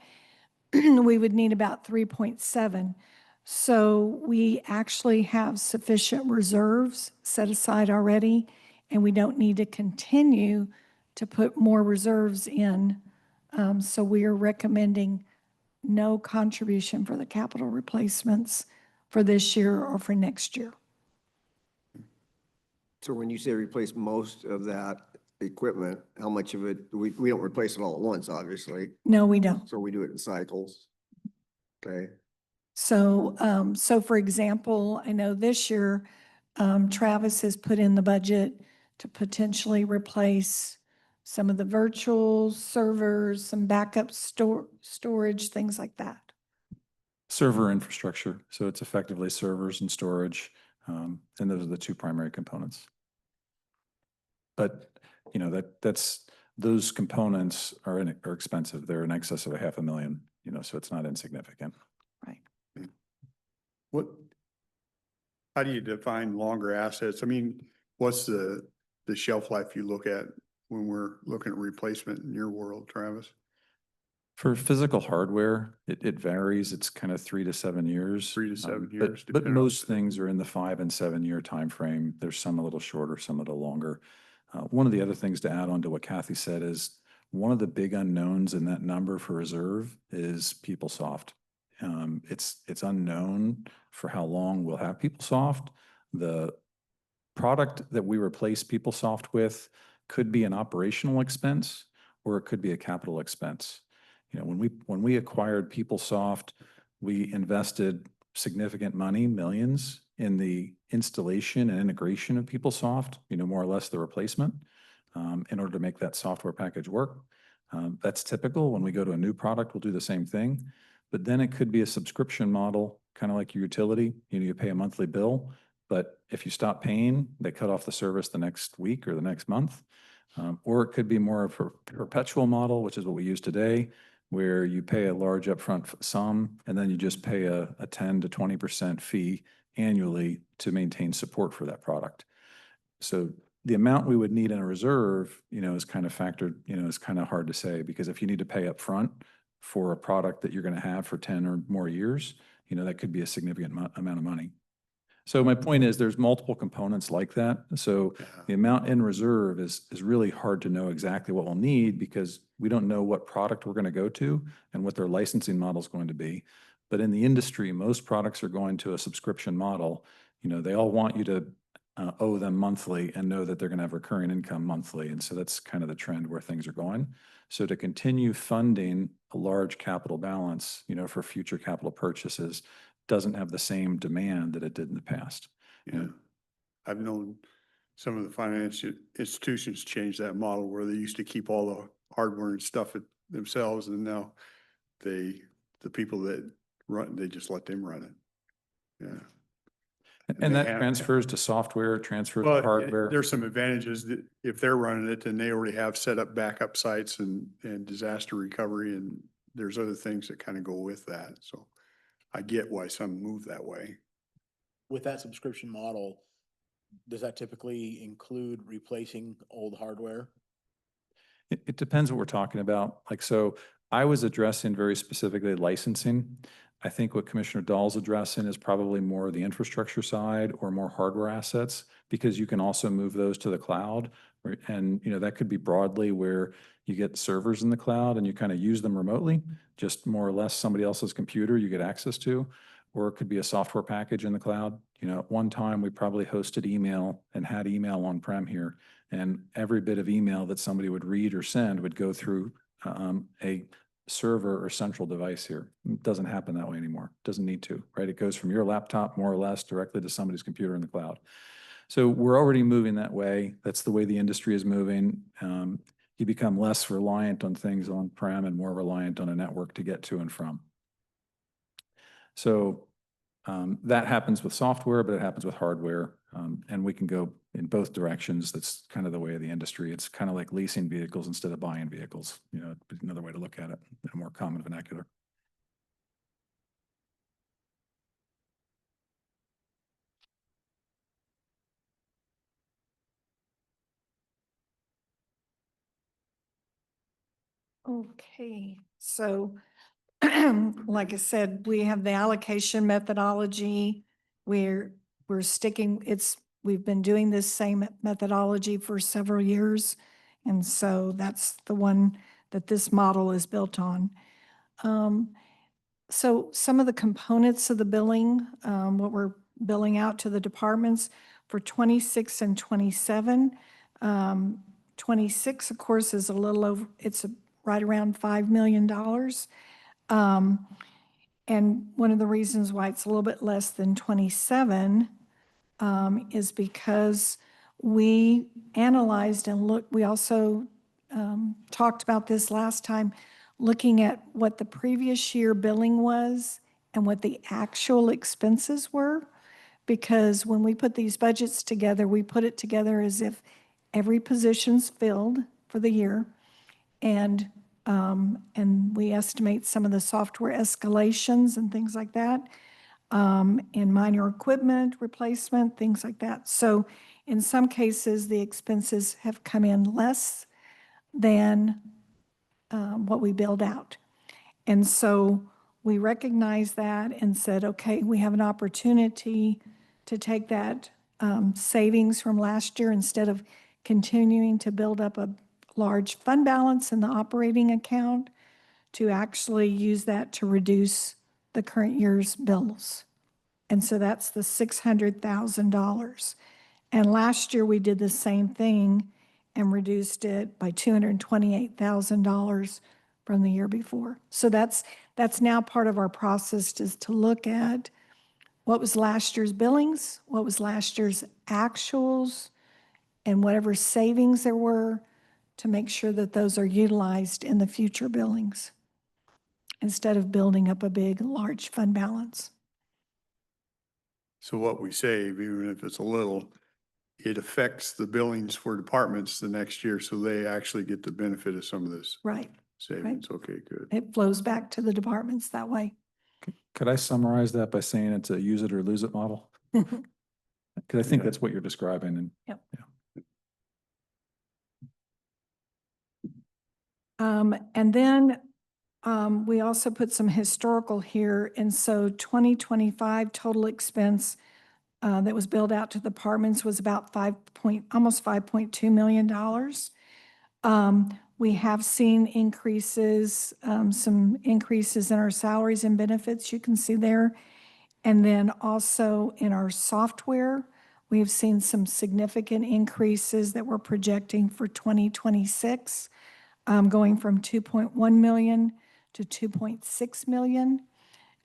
S2: we would need about 3.7. So we actually have sufficient reserves set aside already, and we don't need to continue to put more reserves in. So we are recommending no contribution for the capital replacements for this year or for next year.
S4: So when you say replace most of that equipment, how much of it, we don't replace it all at once, obviously.
S2: No, we don't.
S4: So we do it in cycles. Okay.
S2: So, so for example, I know this year, Travis has put in the budget to potentially replace some of the virtual servers, some backup storage, things like that.
S7: Server infrastructure, so it's effectively servers and storage, and those are the two primary components. But, you know, those components are expensive. They're in excess of $500,000, you know, so it's not insignificant.
S2: Right.
S1: What, how do you define longer assets? I mean, what's the shelf life you look at when we're looking at replacement in your world, Travis?
S7: For physical hardware, it varies. It's kind of 3 to 7 years.
S1: 3 to 7
S7: but-
S1: years,
S7: But
S1: depending on-
S7: most things are in the 5 and 7 year time frame. There's some a little shorter, some a little longer. One of the other things to add on to what Kathy said is one of the big unknowns in that number for reserve is PeopleSoft. It's unknown for how long we'll have PeopleSoft. The product that we replace PeopleSoft with could be an operational expense or it could be a capital expense. You know, when we acquired PeopleSoft, we invested significant money, millions, in the installation and integration of PeopleSoft, you know, more or less the replacement, in order to make that software package work. That's typical. When we go to a new product, we'll do the same thing. But then it could be a subscription model, kind of like your utility. You know, you pay a monthly bill, but if you stop paying, they cut off the service the next week or the next month. Or it could be more of a perpetual model, which is what we use today, where you pay a large upfront sum and then you just pay a 10 to 20% fee annually to maintain support for that product. So the amount we would need in a reserve, you know, is kind of factored, you know, is kind of hard to say, because if you need to pay upfront for a product that you're going to have for 10 or more years, you know, that could be a significant amount of money. So my point is there's multiple components like that. So the amount in reserve is really hard to know exactly what we'll need, because we don't know what product we're going to go to and what their licensing model is going to be. But in the industry, most products are going to a subscription model. You know, they all want you to owe them monthly and know that they're going to have recurring income monthly. And so that's kind of the trend where things are going. So to continue funding a large capital balance, you know, for future capital purchases doesn't have the same demand that it did in the past.
S1: Yeah. I've known some of the financial institutions change that model where they used to keep all the hardware and stuff themselves, and now the people that run, they just let them run it. Yeah.
S7: And
S1: they
S7: that
S1: have-
S7: transfers to software, transfers
S1: Well,
S7: to hardware.
S1: there's some advantages that if they're running it, then they already have set up backup sites and disaster recovery, and there's other things that kind of go with that. So I get why some move that way.
S3: With that subscription model, does that typically include replacing old hardware?
S7: It depends what we're talking about. Like, so I was addressing very specifically licensing. I think what Commissioner Dahl's addressing is probably more the infrastructure side or more hardware assets, because you can also move those to the cloud. And, you know, that could be broadly where you get servers in the cloud and you kind of use them remotely, just more or less somebody else's computer you get access to. Or it could be a software package in the cloud. You know, at one time we probably hosted email and had email on-prem here. And every bit of email that somebody would read or send would go through a server or central device here. It doesn't happen that way anymore. It doesn't need to, right? It goes from your laptop more or less directly to somebody's computer in the cloud. So we're already moving that way. That's the way the industry is moving. You become less reliant on things on-prem and more reliant on a network to get to and from. So that happens with software, but it happens with hardware. And we can go in both directions. That's kind of the way of the industry. It's kind of like leasing vehicles instead of buying vehicles. You know, another way to look at it in a more common vernacular.
S2: Okay, so like I said, we have the allocation methodology. We're sticking, we've been doing this same methodology for several years. And so that's the one that this model is built on. So some of the components of the billing, what we're billing out to the departments for 26 and 27. 26, of course, is a little over, right around $5 million. And one of the reasons why it's a little bit less than 27 is because we analyzed and looked, we also talked about this last time, looking at what the previous year billing was and what the actual expenses were. Because when we put these budgets together, we put it together as if every position's filled for the year. And we estimate some of the software escalations and things like that, and minor equipment replacement, things like that. So in some cases, the expenses have come in less than what we billed out. And so we recognized that and said, okay, we have an opportunity to take that savings from last year, instead of continuing to build up a large fund balance in the operating account, to actually use that to reduce the current year's bills. And so that's the $600,000. And last year, we did the same thing and reduced it by $228,000 from the year before. So that's now part of our process, is to look at what was last year's billings, what was last year's actuals, and whatever savings there were, to make sure that those are utilized in the future billings, instead of building up a big, large fund balance.
S1: So what we save, even if it's a little, it affects the billings for departments the next year, so they actually get the benefit of some of this
S2: Right.
S1: savings. Okay, good.
S2: It flows back to the departments that way.
S7: Could I summarize that by saying it's a use it or lose it model? Because I think
S1: Yeah.
S7: that's what you're describing, and
S2: Yep.
S7: yeah.
S2: And then we also put some historical here. And so 2025 total expense that was billed out to the departments was about almost $5.2 million. We have seen increases, some increases in our salaries and benefits, you can see there. And then also in our software, we have seen some significant increases that we're projecting for 2026, going from 2.1 million to 2.6 million.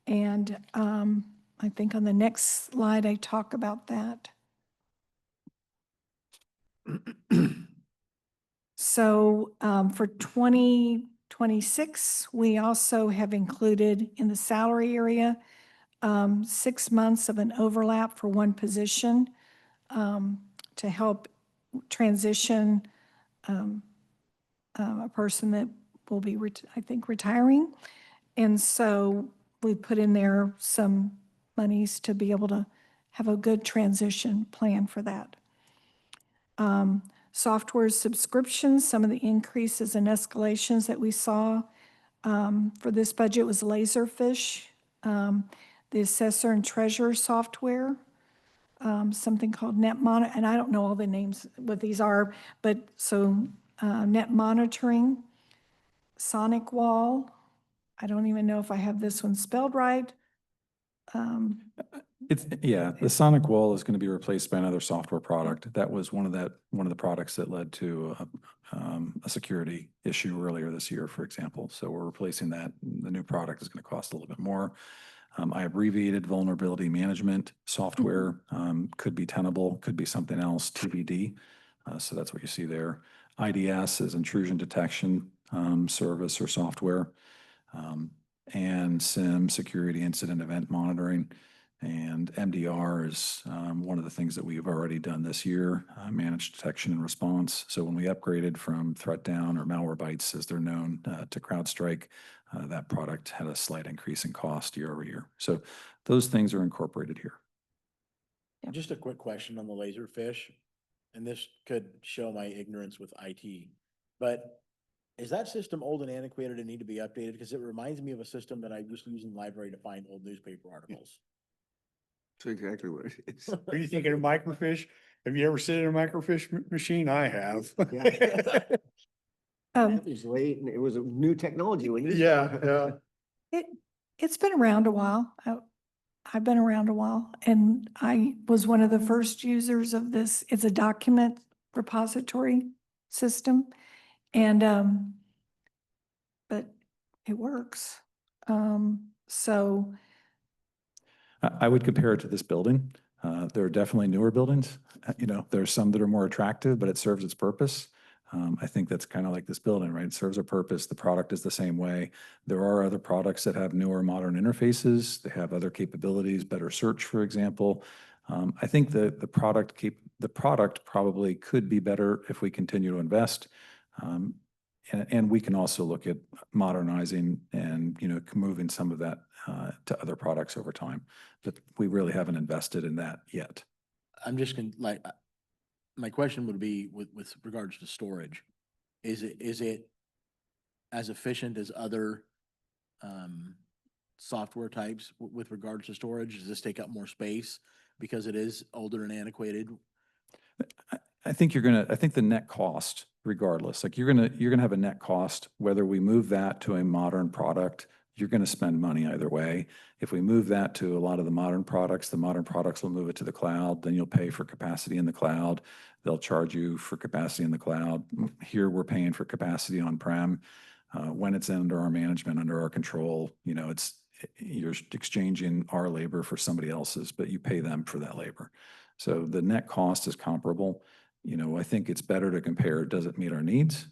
S2: And I think on the next slide, I talk about that. So for 2026, we also have included in the salary area 6 months of an overlap for one position to help transition a person that will be, I think, retiring. And so we put in there some monies to be able to have a good transition plan for that. Software subscriptions, some of the increases and escalations that we saw for this budget was Laserfish, the assessor and treasurer software, something called NetMonitor, and I don't know all the names, what these are, but so net monitoring, Sonic Wall. I don't even know if I have this one spelled right.
S7: The Sonic Wall is going to be replaced by another software product. That was one of the products that led to a security issue earlier this year, for example. So we're replacing that. The new product is going to cost a little bit more. I abbreviated vulnerability management software, could be Tenable, could be something else, TBD. So that's what you see there. IDS is intrusion detection service or software, and SIM, security incident event monitoring. And MDR is one of the things that we've already done this year, managed detection and response. So when we upgraded from ThreatDown or Malwarebytes, as they're known, to CrowdStrike, that product had a slight increase in cost year over year. So those things are incorporated here.
S3: Just a quick question on the Laserfish, and this could show my ignorance with IT, but is that system old and antiquated and need to be updated? Because it reminds me of a system that I used to use in the library to find old newspaper articles.
S4: That's exactly what it is.
S1: Are you thinking of microfiche? Have you ever sit in a microfiche machine? I have.
S4: It was late and it was a new technology when you.
S1: Yeah, yeah.
S2: It's been around a while. I've been around a while, and I was one of the first users of this. It's a document repository system. And, but it works. So,
S7: I would compare it to this building. There are definitely newer buildings. You know, there's some that are more attractive, but it serves its purpose. I think that's kind of like this building, right? It serves a purpose. The product is the same way. There are other products that have newer modern interfaces. They have other capabilities, better search, for example. I think the product probably could be better if we continue to invest. And we can also look at modernizing and, you know, moving some of that to other products over time. But we really haven't invested in that yet.
S3: I'm just my question would be with regards to storage. Is it as efficient as other software types with regards to storage? Does this take up more space because it is older and antiquated?
S7: I think the net cost, regardless, like you're gonna have a net cost, whether we move that to a modern product, you're gonna spend money either way. If we move that to a lot of the modern products will move it to the cloud, then you'll pay for capacity in the cloud. They'll charge you for capacity in the cloud. Here, we're paying for capacity on-prem. When it's under our management, under our control, you know, you're exchanging our labor for somebody else's, but you pay them for that labor. So the net cost is comparable. You know, I think it's better to compare, does it meet our needs?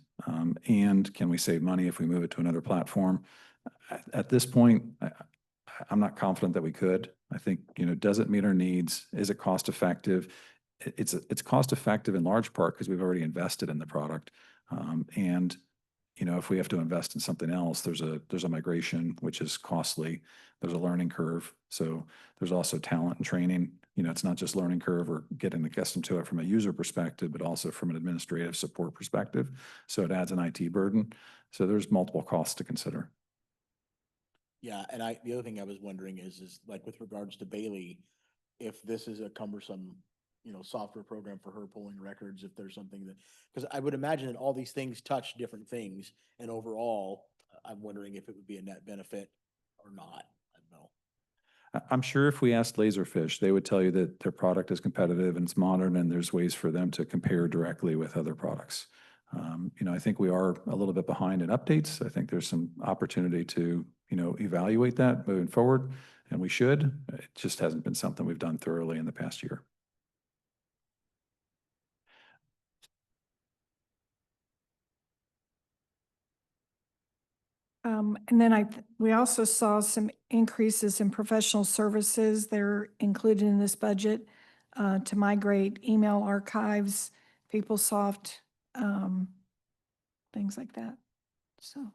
S7: And can we save money if we move it to another platform? At this point, I'm not confident that we could. I think, you know, does it meet our needs? Is it cost effective? It's cost effective in large part because we've already invested in the product. And, you know, if we have to invest in something else, there's a migration, which is costly. There's a learning curve. So there's also talent and training. You know, it's not just learning curve or getting accustomed to it from a user perspective, but also from an administrative support perspective. So it adds an IT burden. So there's multiple costs to consider.
S3: Yeah, and the other thing I was wondering is like with regards to Bailey, if this is a cumbersome, you know, software program for her pulling records, if there's something that, because I would imagine that all these things touch different things, and overall, I'm wondering if it would be a net benefit or not. I don't know.
S7: I'm sure if we asked Laserfish, they would tell you that their product is competitive and it's modern and there's ways for them to compare directly with other products. You know, I think we are a little bit behind in updates. I think there's some opportunity to, you know, evaluate that moving forward, and we should. It just hasn't been something we've done thoroughly in the past year.
S2: and then we also saw some increases in professional services. They're included in this budget to migrate email archives, PeopleSoft, things like that. So.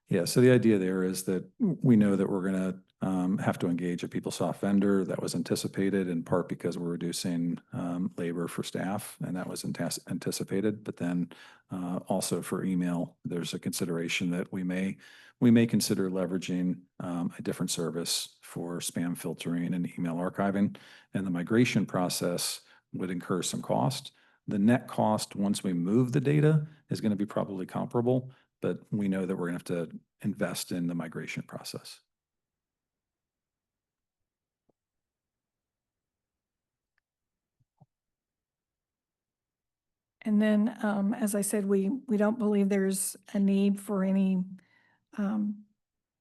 S7: Yeah, so the idea there is that we know that we're going to have to engage a PeopleSoft vendor. That was anticipated in part because we're reducing labor for staff, and that was anticipated. But then also for email, there's a consideration that we may consider leveraging a different service for spam filtering and email archiving, and the migration process would incur some cost. The net cost once we move the data is going to be probably comparable, but we know that we're going to have to invest in the migration process.
S2: And then, as I said, we don't believe there's a need for any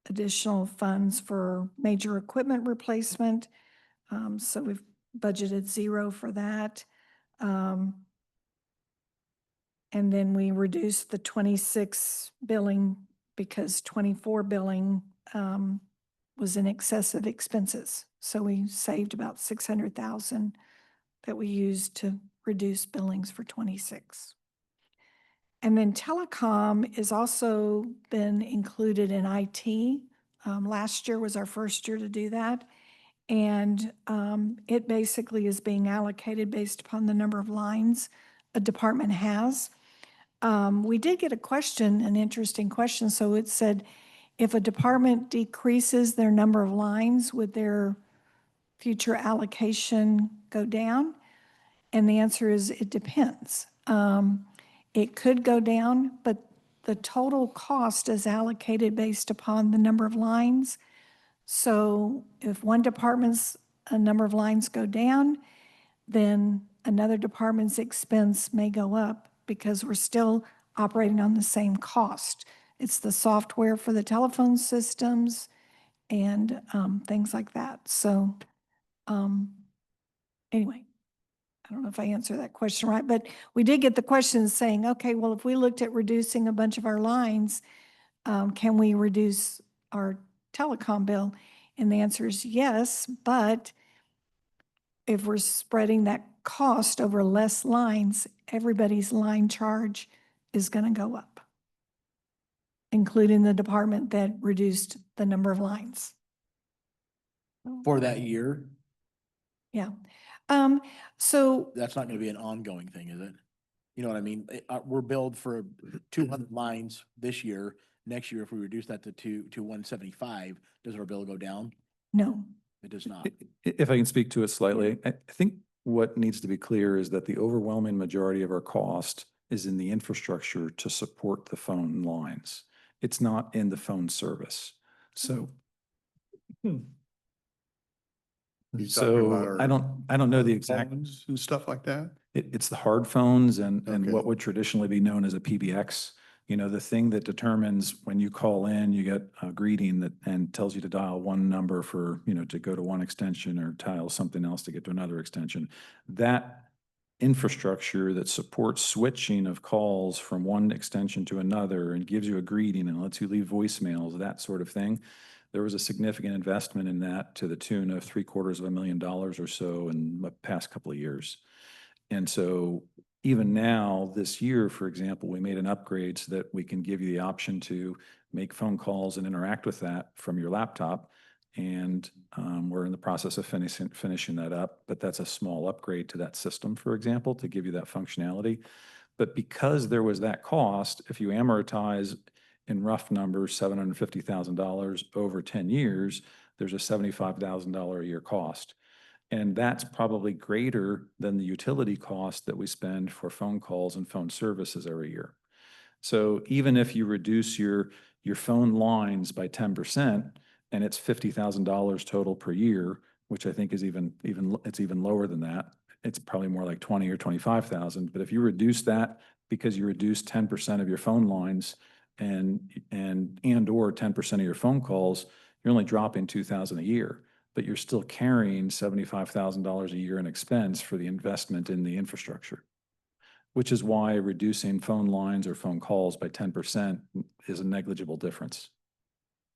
S2: additional funds for major equipment replacement. So we've budgeted 0 for that. And then we reduced the 26 billing because 24 billing was in excess of expenses. So we saved about 600,000 that we used to reduce billings for 26. And then telecom is also been included in IT. Last year was our first year to do that. And it basically is being allocated based upon the number of lines a department has. We did get a question, an interesting question. So it said, if a department decreases their number of lines, would their future allocation go down? And the answer is it depends. It could go down, but the total cost is allocated based upon the number of lines. So if one department's a number of lines go down, then another department's expense may go up because we're still operating on the same cost. It's the software for the telephone systems and things like that. So anyway, I don't know if I answered that question right, but we did get the question saying, okay, well, if we looked at reducing a bunch of our lines, can we reduce our telecom bill? And the answer is yes, but if we're spreading that cost over less lines, everybody's line charge is going to go up, including the department that reduced the number of lines.
S3: For that year,
S2: Yeah. So
S3: that's not gonna be an ongoing thing, is it? You know what I mean? We're billed for 200 lines this year. Next year, if we reduce that to 175, does our bill go down?
S2: no,
S3: It does not.
S7: If I can speak to it slightly, I think what needs to be clear is that the overwhelming majority of our cost is in the infrastructure to support the phone lines. It's not in the phone service. So.
S1: You talking
S7: So
S1: about
S7: I don't know the exact,
S1: phones and stuff like that?
S7: it's the hard phones and
S1: Okay.
S7: what would traditionally be known as a PBX. You know, the thing that determines when you call in, you get a greeting that, and tells you to dial one number for, you know, to go to one extension or dial something else to get to another extension. That infrastructure that supports switching of calls from one extension to another and gives you a greeting and lets you leave voicemails, that sort of thing. There was a significant investment in that to the tune of $750,000 or so in the past couple of years. And so even now, this year, for example, we made an upgrade so that we can give you the option to make phone calls and interact with that from your laptop. And we're in the process of finishing that up, but that's a small upgrade to that system, for example, to give you that functionality. But because there was that cost, if you amortize in rough numbers, $750,000 over 10 years, there's a $75,000 a year cost. And that's probably greater than the utility cost that we spend for phone calls and phone services every year. So even if you reduce your phone lines by 10%, and it's $50,000 total per year, which I think is it's even lower than that. It's probably more like 20 or 25,000. But if you reduce that because you reduce 10% of your phone lines and or 10% of your phone calls, you're only dropping 2,000 a year, but you're still carrying $75,000 a year in expense for the investment in the infrastructure, which is why reducing phone lines or phone calls by 10% is a negligible difference.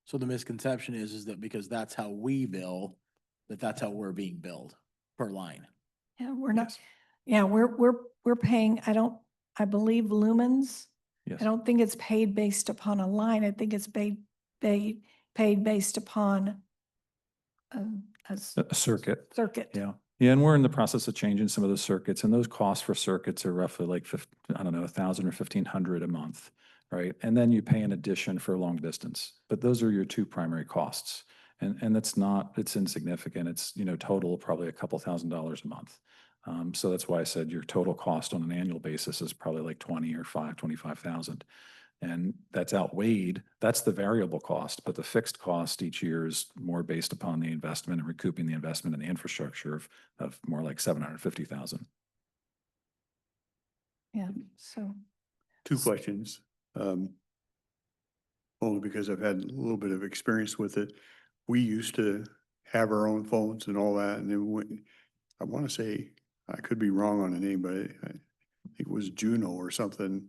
S3: So the misconception is that because that's how we bill, that's how we're being billed per line.
S2: yeah, we're not,
S7: Yes.
S2: yeah, we're paying, I believe lumens.
S7: Yes.
S2: I don't think it's paid based upon a line. I think it's paid based upon a
S7: A circuit.
S2: circuit.
S7: Yeah. Yeah. And we're in the process of changing some of those circuits, and those costs for circuits are roughly like, I don't know, 1,000 or 1,500 a month. Right. And then you pay an addition for long distance, but those are your two primary costs. And it's insignificant. It's, you know, total probably a couple $1,000s a month. So that's why I said your total cost on an annual basis is probably like 25,000. And that's outweighed, that's the variable cost, but the fixed cost each year is more based upon the investment and recouping the investment in the infrastructure of more like 750,000.
S2: Yeah, so,
S1: Two questions. Only because I've had a little bit of experience with it. We used to have our own phones and all that, and then I want to say, I could be wrong on the name, but I think it was Juno or something.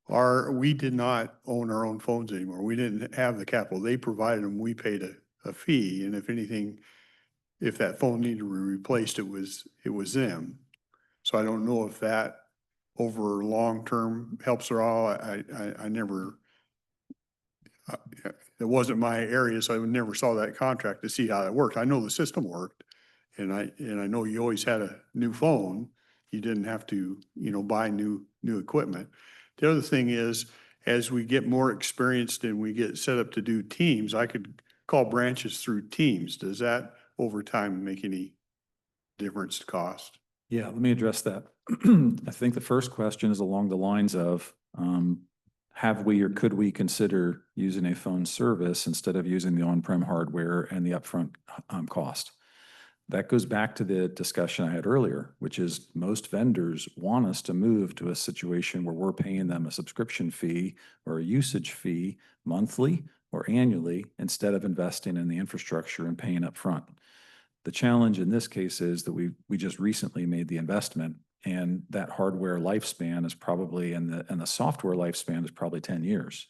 S1: We did not own our own phones anymore. We didn't have the capital. They provided them, we paid a fee, and if anything, if that phone needed to be replaced, it was them. So I don't know if that over long-term helps or all. I never, it wasn't my area, so I never saw that contract to see how that worked. I know the system worked, and I know you always had a new phone. You didn't have to, you know, buy new equipment. The other thing is, as we get more experienced and we get set up to do teams, I could call branches through Teams. Does that over time make any difference to cost?
S7: Yeah, let me address that. I think the first question is along the lines of, Have we or could we consider using a phone service instead of using the on-prem hardware and the upfront cost? That goes back to the discussion I had earlier, which is most vendors want us to move to a situation where we're paying them a subscription fee or a usage fee monthly or annually instead of investing in the infrastructure and paying up front. The challenge in this case is that we just recently made the investment, and that hardware lifespan is probably, and the software lifespan is probably 10 years.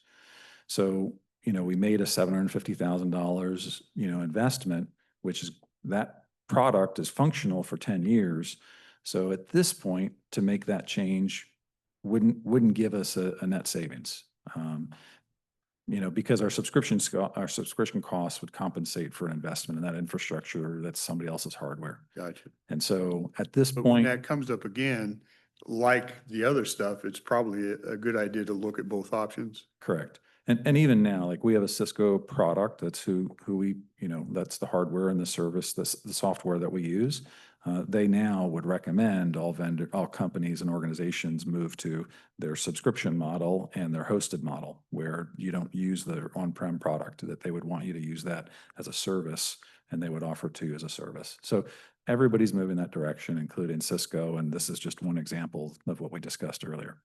S7: So, we made a $750,000, investment, which is that product is functional for 10 years. So at this point, to make that change wouldn't give us a net savings. Because our subscription costs would compensate for an investment in that infrastructure that's somebody else's hardware.
S1: Gotcha.
S7: And so at this
S1: But when
S7: point,
S1: that comes up again, like the other stuff, it's probably a good idea to look at both options.
S7: correct. And even now, like we have a Cisco product, that's who we, that's the hardware and the service, the software that we use. They now would recommend all companies and organizations move to their subscription model and their hosted model, where you don't use the on-prem product, that they would want you to use that as a service and they would offer to you as a service. So everybody's moving that direction, including Cisco, and this is just one example of what we discussed earlier.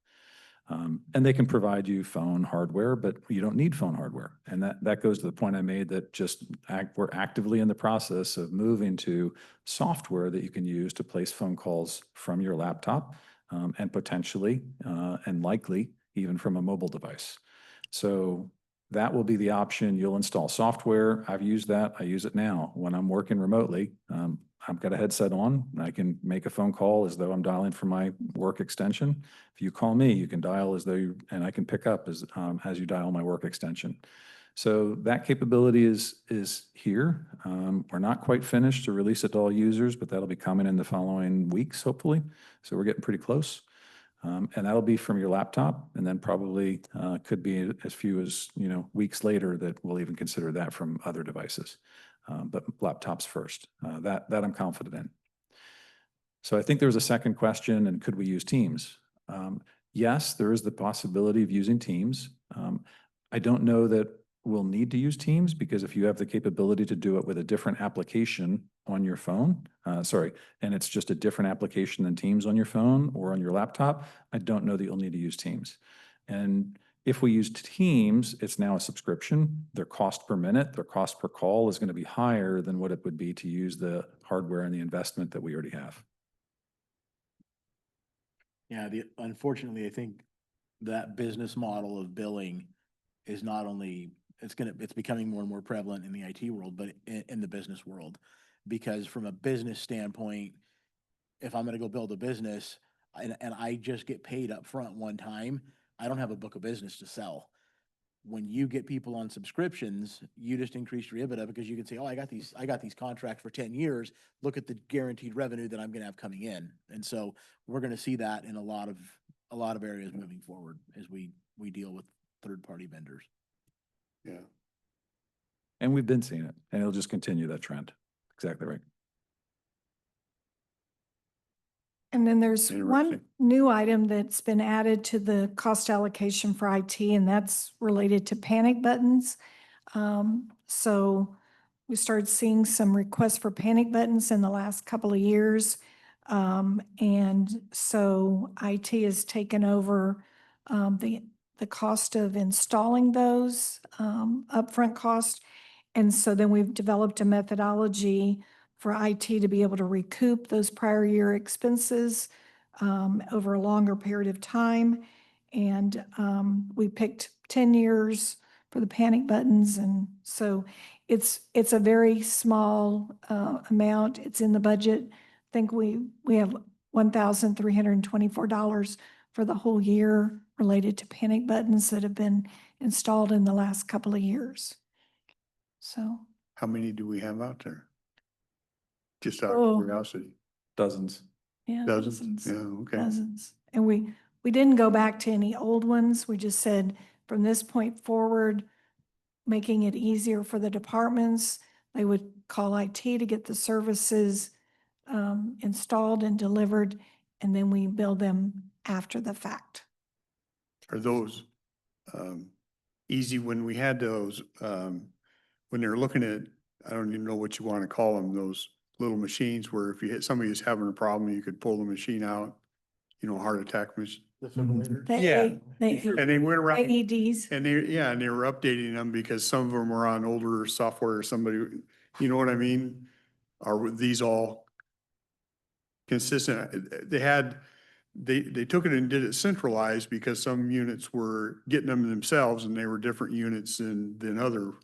S7: And they can provide you phone hardware, but you don't need phone hardware. And that goes to the point I made that we're actively in the process of moving to software that you can use to place phone calls from your laptop, and potentially, and likely even from a mobile device. So that will be the option. You'll install software. I've used that. I use it now when I'm working remotely. I've got a headset on and I can make a phone call as though I'm dialing from my work extension. If you call me, you can dial as though and I can pick up as you dial my work extension. So that capability is here. We're not quite finished to release it to all users, but that'll be coming in the following weeks, hopefully. So we're getting pretty close. And that'll be from your laptop, and then probably could be as few as, weeks later that we'll even consider that from other devices. But laptops first, that I'm confident in. So I think there was a second question, and could we use Teams? Yes, there is the possibility of using Teams. I don't know that we'll need to use Teams, because if you have the capability to do it with a different application on your phone, and it's just a different application than Teams on your phone or on your laptop, I don't know that you'll need to use Teams. And if we use Teams, it's now a subscription. Their cost per minute, their cost per call is going to be higher than what it would be to use the hardware and the investment that we already have.
S3: Yeah, unfortunately, I think that business model of billing is not only, it's becoming more and more prevalent in the IT world, but in the business world. Because from a business standpoint, if I'm gonna go build a business and I just get paid up front one time, I don't have a book of business to sell. When you get people on subscriptions, you just increase your EBITDA, because you can say, oh, I got these contracts for 10 years. Look at the guaranteed revenue that I'm gonna have coming in. And so we're gonna see that in a lot of areas moving forward as we deal with third-party vendors.
S1: Yeah.
S7: And we've been seeing it, and it'll just continue that trend. Exactly right.
S2: And then there's one
S1: Interesting.
S2: new item that's been added to the cost allocation for IT, and that's related to panic buttons. So we started seeing some requests for panic buttons in the last couple of years. And so IT has taken over the cost of installing those, upfront cost. And so then we've developed a methodology for IT to be able to recoup those prior year expenses over a longer period of time. And we picked 10 years for the panic buttons. And so it's a very small amount. It's in the budget. I think we have $1,324 for the whole year related to panic buttons that have been installed in the last couple of years. So,
S1: How many do we have out there? Just out
S2: Oh.
S1: of curiosity.
S7: Dozens.
S2: yeah.
S1: Dozens? Yeah, okay.
S2: Dozens. And we didn't go back to any old ones. We just said from this point forward, making it easier for the departments, they would call IT to get the services installed and delivered, and then we bill them after the fact.
S1: are those, easy when we had those, when they're looking at, I don't even know what you want to call them, those little machines where if you hit somebody who's having a problem, you could pull the machine out, heart attack machine. Yeah. And they went around.
S2: AEDs.
S1: And and they were updating them because some of them were on older software or somebody, you know what I mean? Are these all consistent? They took it and did it centralized because some units were getting them themselves and they were different units than other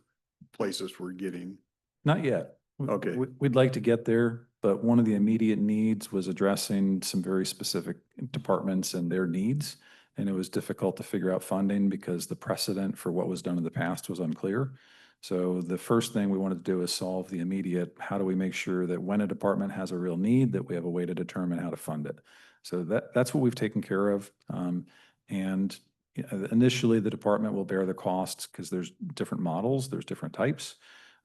S1: places were getting.
S7: Not yet.
S1: Okay.
S7: We'd like to get there, but one of the immediate needs was addressing some very specific departments and their needs. And it was difficult to figure out funding because the precedent for what was done in the past was unclear. So the first thing we wanted to do is solve the immediate, how do we make sure that when a department has a real need, that we have a way to determine how to fund it? So that's what we've taken care of. And initially, the department will bear the costs because there's different models, there's different types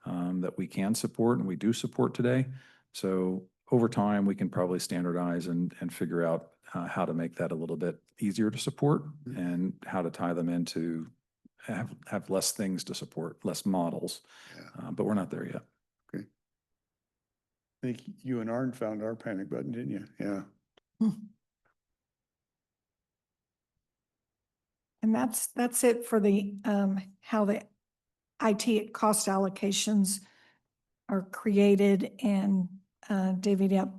S7: that we can support and we do support today. So over time, we can probably standardize and figure out how to make that a little bit easier to support and how to tie them into have less things to support, less models, but we're not there yet.
S1: Okay. I think you and Arn found our panic button, didn't you? Yeah.
S2: And that's it for the, how the IT cost allocations are created and, divvied up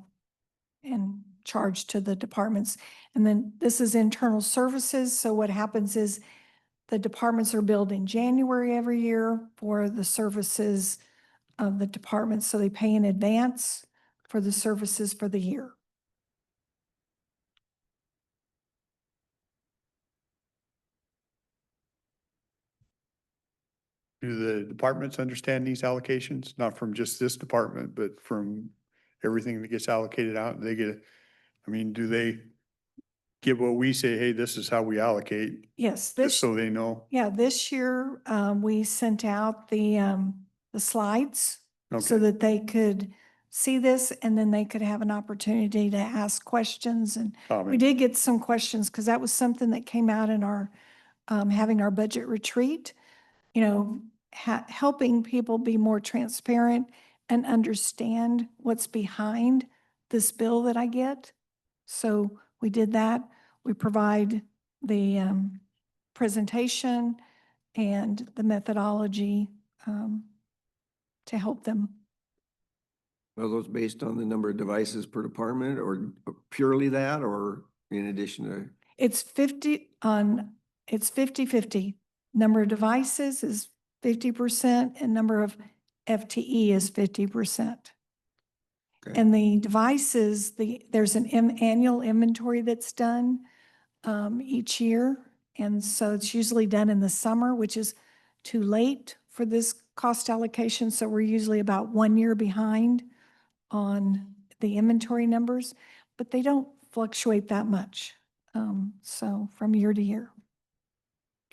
S2: and charged to the departments. And then this is internal services. So what happens is the departments are billed in January every year for the services of the department. So they pay in advance for the services for the year.
S1: Do the departments understand these allocations? Not from just this department, but from everything that gets allocated out? They get, do they get what we say, hey, this is how we allocate,
S2: Yes,
S1: just so they know?
S2: yeah, this year, we sent out the slides so
S1: Okay.
S2: that they could see this and then they could have an opportunity to ask questions. And we
S1: Comment.
S2: did get some questions because that was something that came out in our, having our budget retreat, helping people be more transparent and understand what's behind this bill that I get. So we did that. We provide the presentation and the methodology to help them.
S4: Are those based on the number of devices per department or purely that, or in addition to?
S2: It's 50/50. Number of devices is 50% and number of FTE is 50%.
S4: Okay.
S2: And the devices, there's an annual inventory that's done each year. And so it's usually done in the summer, which is too late for this cost allocation. So we're usually about 1 year behind on the inventory numbers, but they don't fluctuate that much. So from year to year.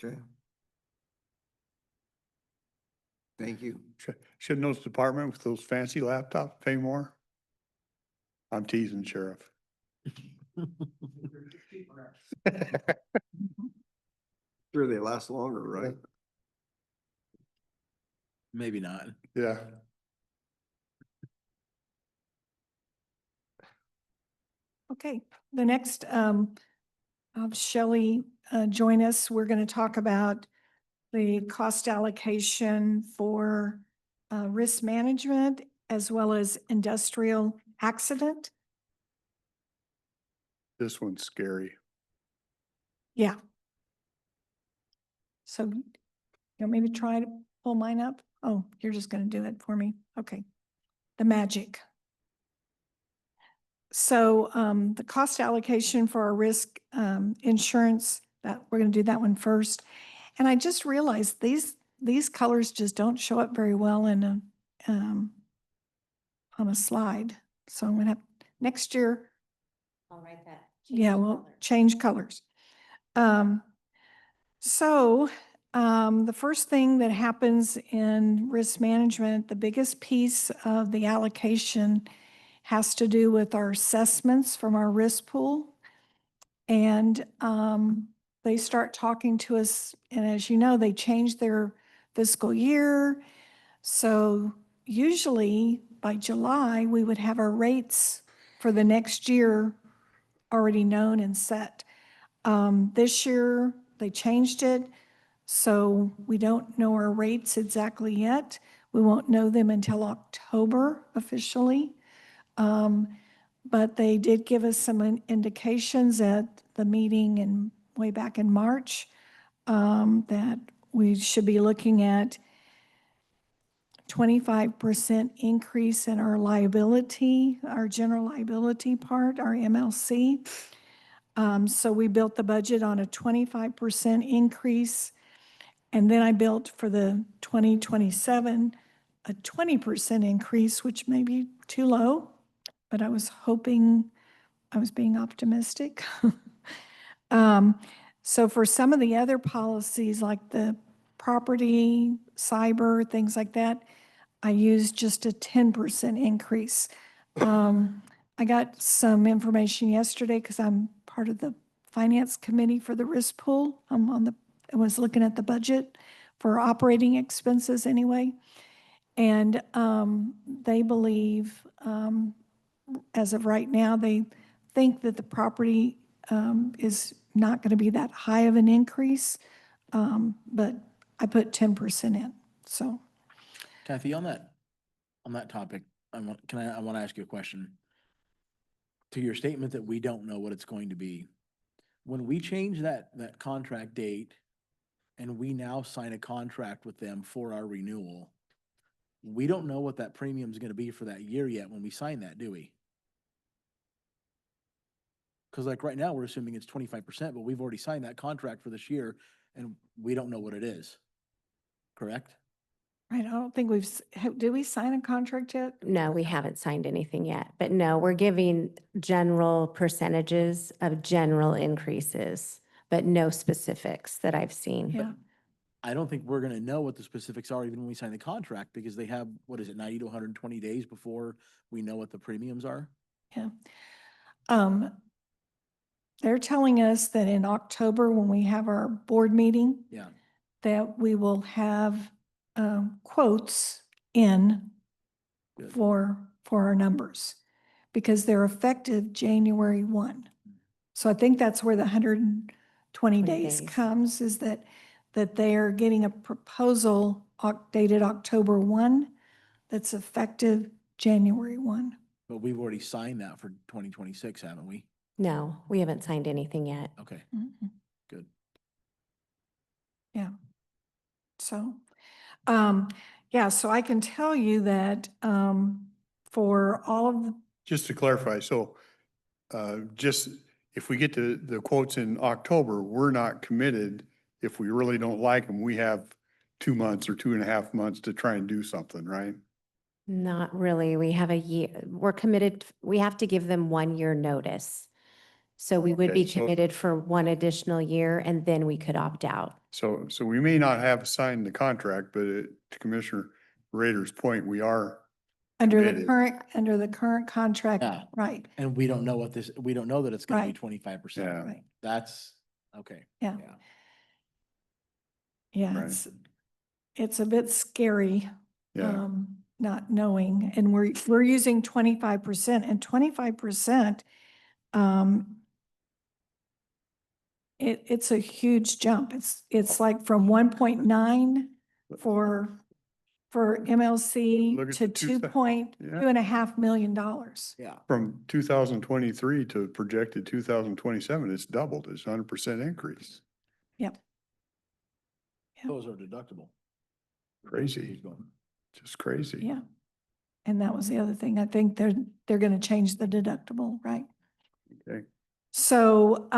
S4: Okay. Thank you.
S1: Shouldn't those departments with those fancy laptops pay more? I'm teasing, Sheriff.
S4: Sure, they last longer, right?
S3: Maybe not.
S1: Yeah.
S2: Okay, the next, have Shelley join us. We're going to talk about the cost allocation for risk management as well as industrial accident.
S1: This one's scary.
S2: Yeah. So you want me to try to pull mine up? Oh, you're just going to do it for me. Okay. The magic. So the cost allocation for our risk insurance, that we're going to do that one first. And I just realized these colors just don't show up very well in a on a slide. So I'm going to have next year.
S8: I'll write that.
S2: Yeah, we'll change colors. The first thing that happens in risk management, the biggest piece of the allocation has to do with our assessments from our risk pool. And they start talking to us, and as you know, they change their fiscal year. So usually by July, we would have our rates for the next year already known and set. This year, they changed it, so we don't know our rates exactly yet. We won't know them until October officially. But they did give us some indications at the meeting and way back in March, that we should be looking at 25% increase in our liability, our general liability part, our MLC. So we built the budget on a 25% increase. And then I built for the 2027 a 20% increase, which may be too low, but I was hoping I was being optimistic. So for some of the other policies like the property, cyber, things like that, I used just a 10% increase. I got some information yesterday because I'm part of the finance committee for the risk pool. I was looking at the budget for operating expenses anyway. And they believe, as of right now, they think that the property is not going to be that high of an increase, but I put 10% in, so.
S3: Kathy, on that topic, I want to ask you a question. To your statement that we don't know what it's going to be, when we change that contract date and we now sign a contract with them for our renewal, we don't know what that premium is going to be for that year yet when we sign that, do we? Because like right now, we're assuming it's 25%, but we've already signed that contract for this year and we don't know what it is. Correct?
S2: Right, I don't think did we sign a contract yet?
S8: No, we haven't signed anything yet, but no, we're giving general percentages of general increases, but no specifics that I've seen.
S2: Yeah,
S3: I don't think we're gonna know what the specifics are even when we sign the contract, because they have, 90 to 120 days before we know what the premiums are?
S2: yeah. They're telling us that in October, when we have our board meeting,
S3: Yeah.
S2: that we will have quotes in
S3: Good.
S2: for our numbers, because they're effective January 1. So I think that's where the 120
S8: 20
S2: days
S8: days.
S2: comes, is that they are getting a proposal dated October 1 that's effective January 1.
S3: But we've already signed that for 2026, haven't we?
S8: No, we haven't signed anything yet.
S3: Okay,
S2: Mhm.
S3: good.
S2: Yeah. So, yeah, so I can tell you that for all of the,
S1: Just to clarify, so just if we get the quotes in October, we're not committed. If we really don't like them, we have 2 months or 2.5 months to try and do something, right?
S8: Not really. We have a year, we're committed, we have to give them 1 year notice. So we would
S1: Okay,
S8: be
S1: so-
S8: committed for 1 additional year and then we could opt out.
S1: So we may not have signed the contract, but to Commissioner Rader's point, we are, committed.
S2: under the current contract,
S3: Yeah.
S2: right,
S3: And we don't know we don't know that it's gonna be
S2: Right.
S3: 25%.
S1: Yeah.
S2: right,
S3: That's, okay.
S2: yeah,
S3: Yeah.
S2: yeah,
S1: Right.
S2: it's a bit scary.
S1: yeah,
S2: Not knowing, and we're using 25%, and 25%, it's a huge jump. It's like from 1.9 for MLC
S1: Look at
S2: to
S1: the two yeah.
S2: $2.5 million.
S3: Yeah.
S1: From 2023 to projected 2027, it's doubled. It's 100% increase.
S2: Yep.
S3: Those are deductible.
S1: Crazy, just crazy.
S2: Yeah. And that was the other thing. I think they're going to change the deductible, right?
S1: Okay.
S2: So,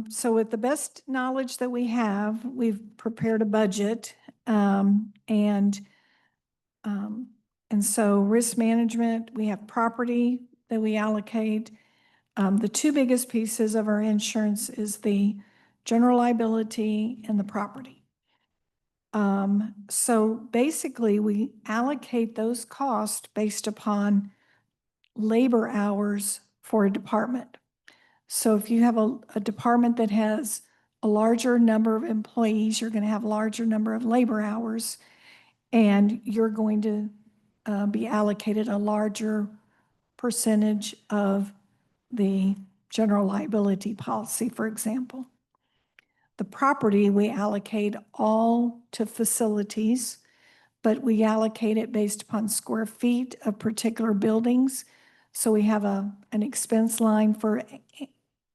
S2: so with the best knowledge that we have, we've prepared a budget, and so risk management, we have property that we allocate. The two biggest pieces of our insurance is the general liability and the property. So basically, we allocate those costs based upon labor hours for a department. So if you have a department that has a larger number of employees, you're going to have a larger number of labor hours, and you're going to be allocated a larger percentage of the general liability policy, for example. The property, we allocate all to facilities, but we allocate it based upon square feet of particular buildings. So we have an expense line for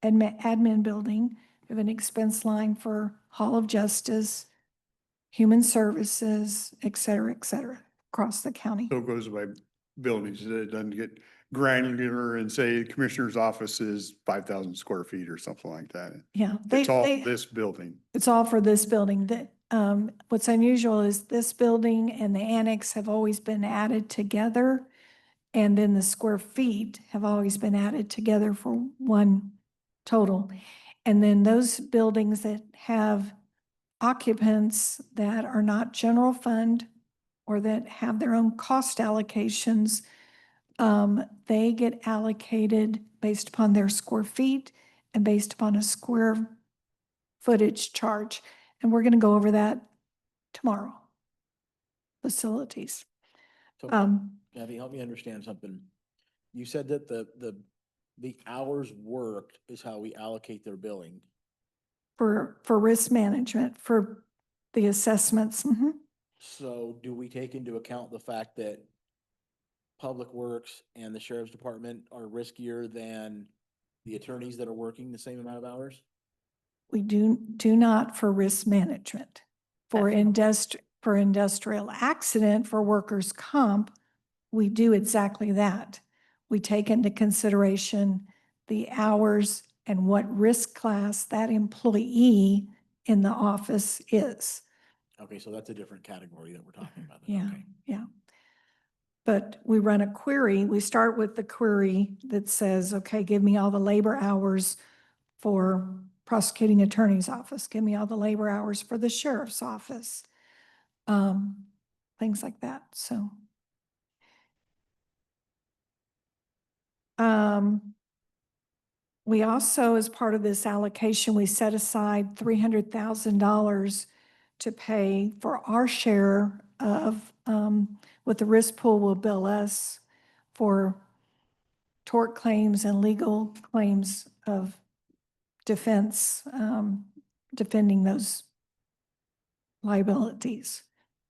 S2: admin building, we have an expense line for Hall of Justice, Human Services, et cetera, across the county.
S1: So it goes by buildings. It doesn't get granular and say commissioner's office is 5,000 square feet or something like that.
S2: Yeah.
S1: It's all this building.
S2: It's all for this building. What's unusual is this building and the annex have always been added together. And then the square feet have always been added together for one total. And then those buildings that have occupants that are not general fund or that have their own cost allocations, they get allocated based upon their square feet and based upon a square footage charge. And we're going to go over that tomorrow. Facilities.
S3: So Kathy, help me understand something. You said that the hours worked is how we allocate their billing.
S2: For risk management, for the assessments. Mhm.
S3: So do we take into account the fact that Public Works and the Sheriff's Department are riskier than the attorneys that are working the same amount of hours?
S2: We do not for risk management. For industrial accident, for workers' comp, we do exactly that. We take into consideration the hours and what risk class that employee in the office is.
S3: Okay, so that's a different category that we're talking about. then.
S2: Yeah,
S3: Okay.
S2: yeah. But we run a query. We start with the query that says, okay, give me all the labor hours for prosecuting attorney's office. Give me all the labor hours for the sheriff's office. Things like that, so. We also, as part of this allocation, we set aside $300,000 to pay for our share of what the risk pool will bill us for tort claims and legal claims of defense, defending those liabilities.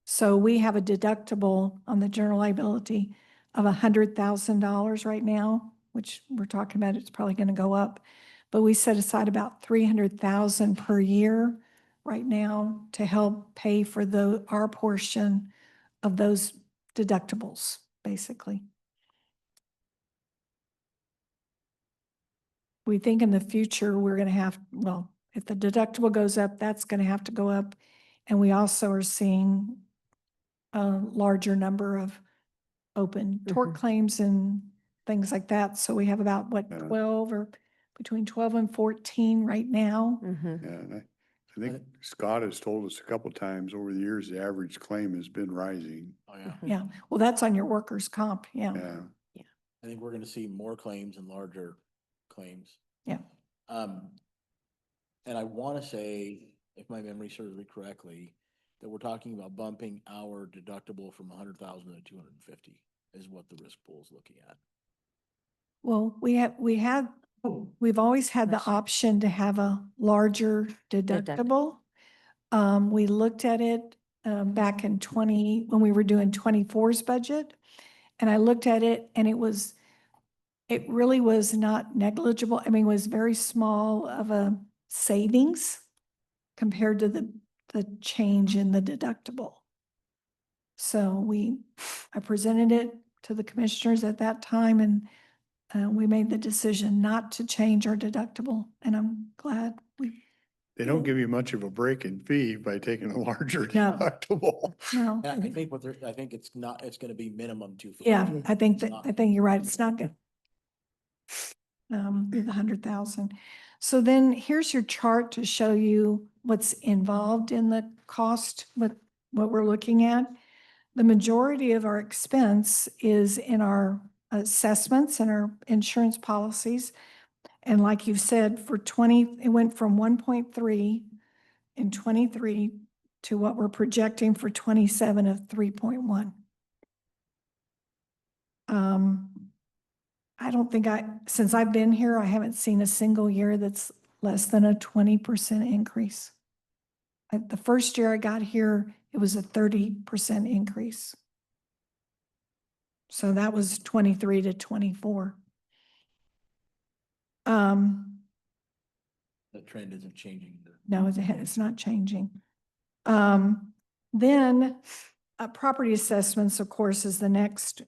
S2: So we have a deductible on the general liability of $100,000 right now, which we're talking about, it's probably going to go up. But we set aside about $300,000 per year right now to help pay for our portion of those deductibles, basically. We think in the future, we're going to have, well, if the deductible goes up, that's going to have to go up. And we also are seeing a larger number of open tort claims and things like that. So we have about, what,
S1: Yeah.
S2: 12 or between 12 and 14 right now.
S8: Mhm.
S1: Yeah, and I think Scott has told us a couple times over the years, the average claim has been rising.
S3: Oh, yeah.
S2: Yeah, well, that's on your workers' comp, yeah.
S1: Yeah.
S3: I think we're gonna see more claims and larger claims.
S2: Yeah.
S3: And I wanna say, if my memory serves me correctly, that we're talking about bumping our deductible from 100,000 to 250 is what the risk pool is looking at.
S2: Well, we've always had the
S8: Bless you.
S2: option to have a larger deductible. We looked at it back in when we were doing 24's budget. And I looked at it and it really was not negligible. I mean, it was very small of a savings compared to the change in the deductible. So I presented it to the commissioners at that time, and we made the decision not to change our deductible, and I'm glad we.
S1: They don't give you much of a break in fee by taking a larger
S2: No.
S1: deductible.
S2: No,
S3: And I think I think it's gonna be minimum 250.
S2: yeah, I think
S3: It's not-
S2: you're right. It's not good. The 100,000. So then here's your chart to show you what's involved in the cost, what we're looking at. The majority of our expense is in our assessments and our insurance policies. And like you said, for 20, it went from 1.3 in 23 to what we're projecting for 27 of 3.1. I don't think since I've been here, I haven't seen a single year that's less than a 20% increase. The first year I got here, it was a 30% increase. So that was 23 to 24.
S3: The trend isn't changing.
S2: No, it's not changing. Then property assessments, of course, is the next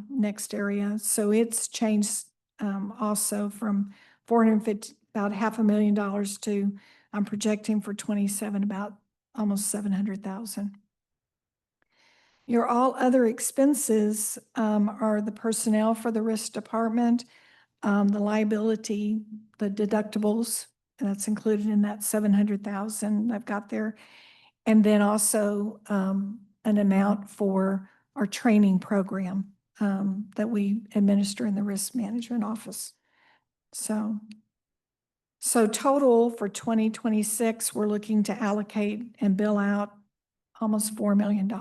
S2: next area. So it's changed also from 450, about $500,000 to, I'm projecting for 27, about almost 700,000. Your all other expenses are the personnel for the risk department, the liability, the deductibles, and that's included in that 700,000 I've got there. And then also an amount for our training program that we administer in the risk management office. So total for 2026, we're looking to allocate and bill out almost $4 million.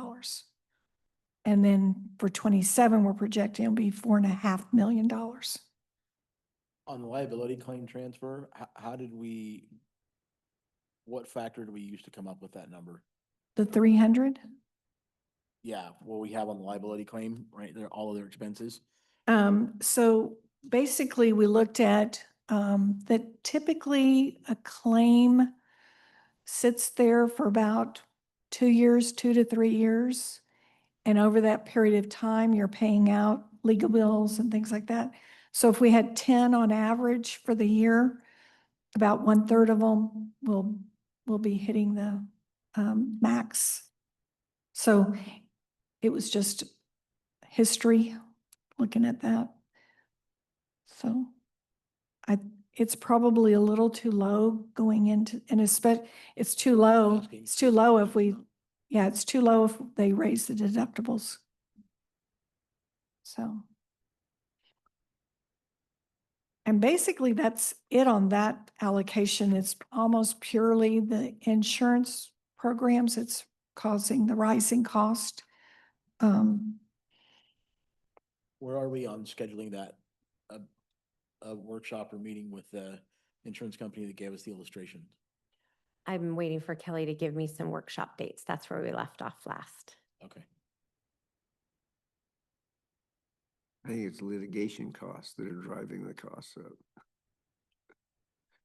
S2: And then for 27, we're projecting it'll be $4.5 million.
S3: On the liability claim transfer, what factor do we use to come up with that number?
S2: The 300?
S3: Yeah, what we have on the liability claim, right, there, all of their expenses.
S2: So basically we looked at that typically a claim sits there for about 2 years, 2 to 3 years. And over that period of time, you're paying out legal bills and things like that. So if we had 10 on average for the year, about 1/3 of them will be hitting the max. So it was just history looking at that. So it's probably a little too low going into, and it's too low. It's too low if it's too low if they raise the deductibles. So. And basically that's it on that allocation. It's almost purely the insurance programs. It's causing the rising cost.
S3: Where are we on scheduling that, a workshop or meeting with the insurance company that gave us the illustration?
S8: I'm waiting for Kelly to give me some workshop dates. That's where we left off last.
S3: Okay.
S4: I think it's litigation costs that are driving the costs up.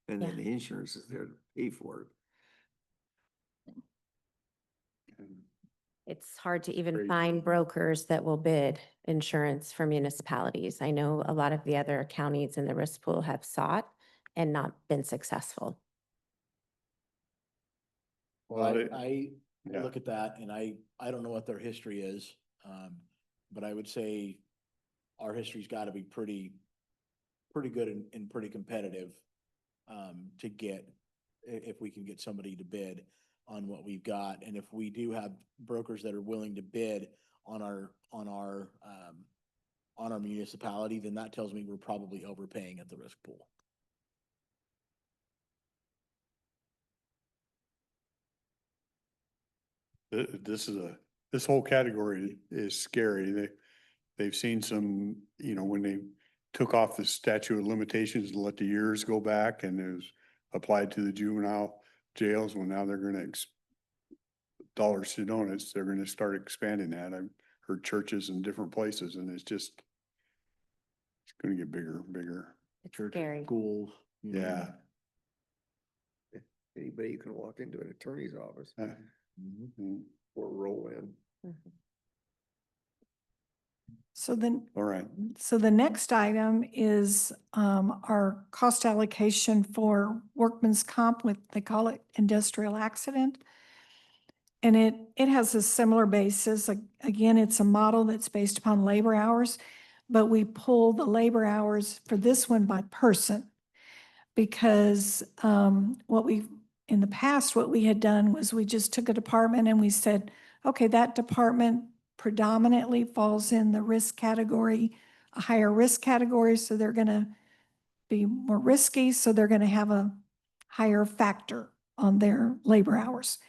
S4: And then
S8: Yeah.
S4: the insurance is there to pay for it.
S8: It's hard to even
S1: Crazy.
S8: find brokers that will bid insurance for municipalities. I know a lot of the other counties in the risk pool have sought and not been successful.
S1: Well,
S3: I
S1: yeah.
S3: look at that and I don't know what their history is. But I would say our history's got to be pretty good and pretty competitive to get, if we can get somebody to bid on what we've got. And if we do have brokers that are willing to bid on our municipality, then that tells me we're probably overpaying at the risk pool.
S1: This whole category is scary. They've seen some, when they took off the statute of limitations and let the years go back, and it was applied to the juvenile jails. Well, now they're gonna dollars to donuts, they're gonna start expanding that. I've heard churches in different places, and it's gonna get bigger and bigger.
S8: It's
S3: Churches,
S8: scary.
S3: schools. you know.
S1: Yeah.
S4: Anybody can walk into an attorney's office
S3: Mhm.
S1: Mm,
S4: or roll in.
S8: Mhm.
S2: So then,
S1: all right.
S2: so the next item is our cost allocation for workman's comp with, they call it industrial accident. And it has a similar basis. Again, it's a model that's based upon labor hours, but we pull the labor hours for this one by person. Because in the past, what we had done was we just took a department and we said, okay, that department predominantly falls in the risk category, a higher risk category, so they're gonna be more risky, so they're going to have a higher factor on their labor hours.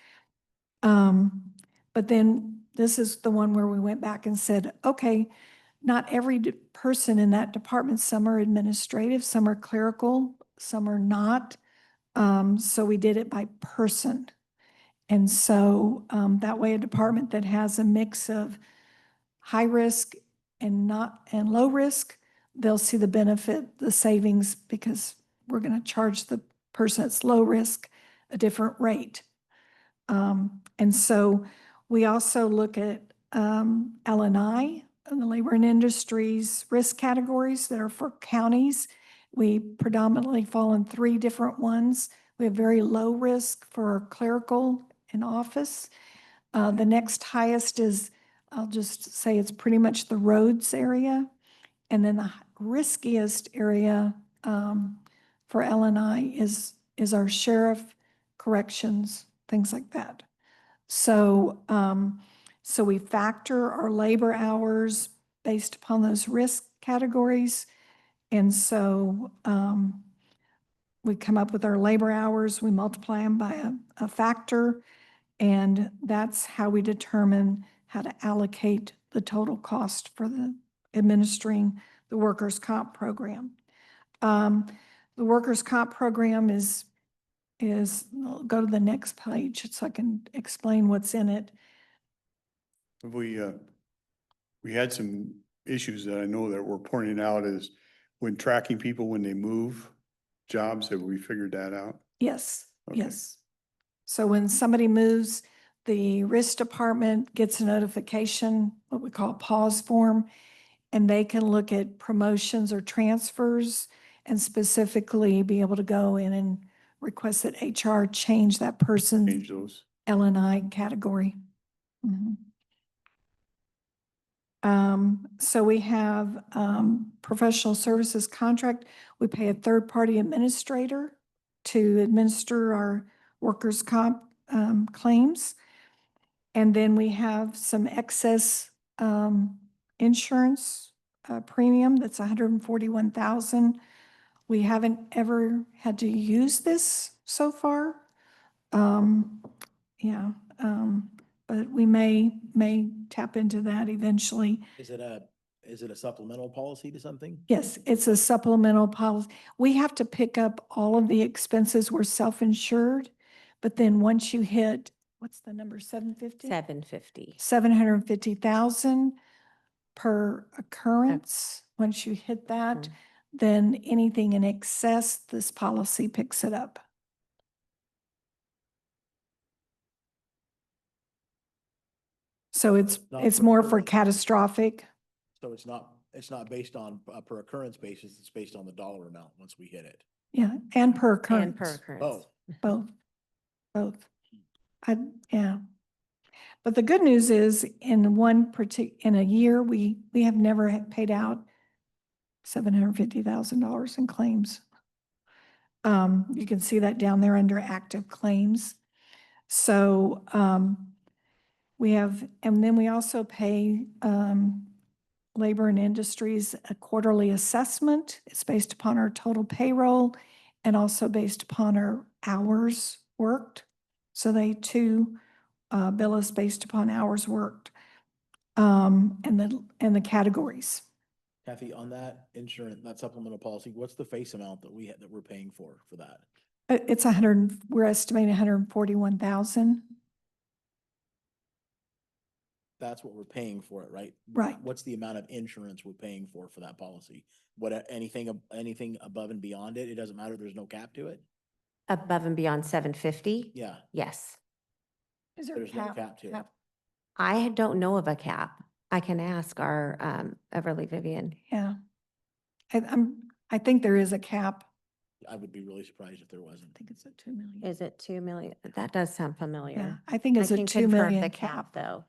S2: But then this is the one where we went back and said, okay, not every person in that department, some are administrative, some are clerical, some are not. So we did it by person. And so that way a department that has a mix of high risk and low risk, they'll see the benefit, the savings, because we're going to charge the person that's low risk a different rate. And so we also look at L&I, the labor and industries risk categories that are for counties. We predominantly fall in 3 different ones. We have very low risk for clerical and office. The next highest is, I'll just say it's pretty much the roads area. And then the riskiest area for L&I is our sheriff, corrections, things like that. So, so we factor our labor hours based upon those risk categories. And so we come up with our labor hours, we multiply them by a factor, and that's how we determine how to allocate the total cost for the administering the workers' comp program. The workers' comp program is go to the next page so I can explain what's in it.
S1: We had some issues that I know that we're pointing out is when tracking people when they move jobs. Have we figured that out?
S2: Yes,
S1: Okay.
S2: yes. So when somebody moves, the risk department gets a notification, what we call a pause form, and they can look at promotions or transfers and specifically be able to go in and request that HR change that person's
S1: Change those.
S2: L&I category. Mhm. So we have professional services contract. We pay a third-party administrator to administer our workers' comp claims. And then we have some excess insurance premium that's $141,000. We haven't ever had to use this so far. Yeah, but we may tap into that eventually.
S3: Is it a supplemental policy to something?
S2: Yes, it's a supplemental policy. We have to pick up all of the expenses. We're self-insured, but then once you hit, what's the number, 750?
S8: 750.
S2: 750,000 per occurrence. Once you hit that, then anything in excess, this policy picks it up. So it's
S3: Not
S2: it's
S3: per
S2: more for
S3: occurrence.
S2: catastrophic.
S3: So it's not based on a per occurrence basis, it's based on the dollar amount once we hit it.
S2: Yeah, and per
S8: And per
S2: occurrence.
S8: occurrence.
S3: Oh,
S2: Both. Yeah. But the good news is in in a year, we have never paid out $750,000 in claims. You can see that down there under active claims. So, we have, and then we also pay, Labor and Industries a quarterly assessment. It's based upon our total payroll and also based upon our hours worked. So they too bill us based upon hours worked and the categories.
S3: Kathy, on that insurance, that supplemental policy, what's the face amount that that we're paying for that?
S2: It's we're estimating 141,000.
S3: That's what we're paying for it, right?
S2: Right.
S3: What's the amount of insurance we're paying for that policy? Anything above and beyond it? It doesn't matter. There's no cap to it?
S8: Above and beyond 750?
S3: Yeah,
S8: Yes.
S2: Is there a
S3: there's no
S2: cap?
S3: cap to it.
S8: I don't know of a cap. I can ask our Everly Vivian.
S2: Yeah. I think there is a cap.
S3: I would be really surprised if there wasn't.
S2: I think it's at 2 million.
S8: Is it 2 million? That does sound
S2: Yeah,
S8: familiar.
S2: I think
S8: I
S2: it's a
S8: can
S2: 2
S8: confirm
S2: million
S8: the
S2: cap.
S8: though.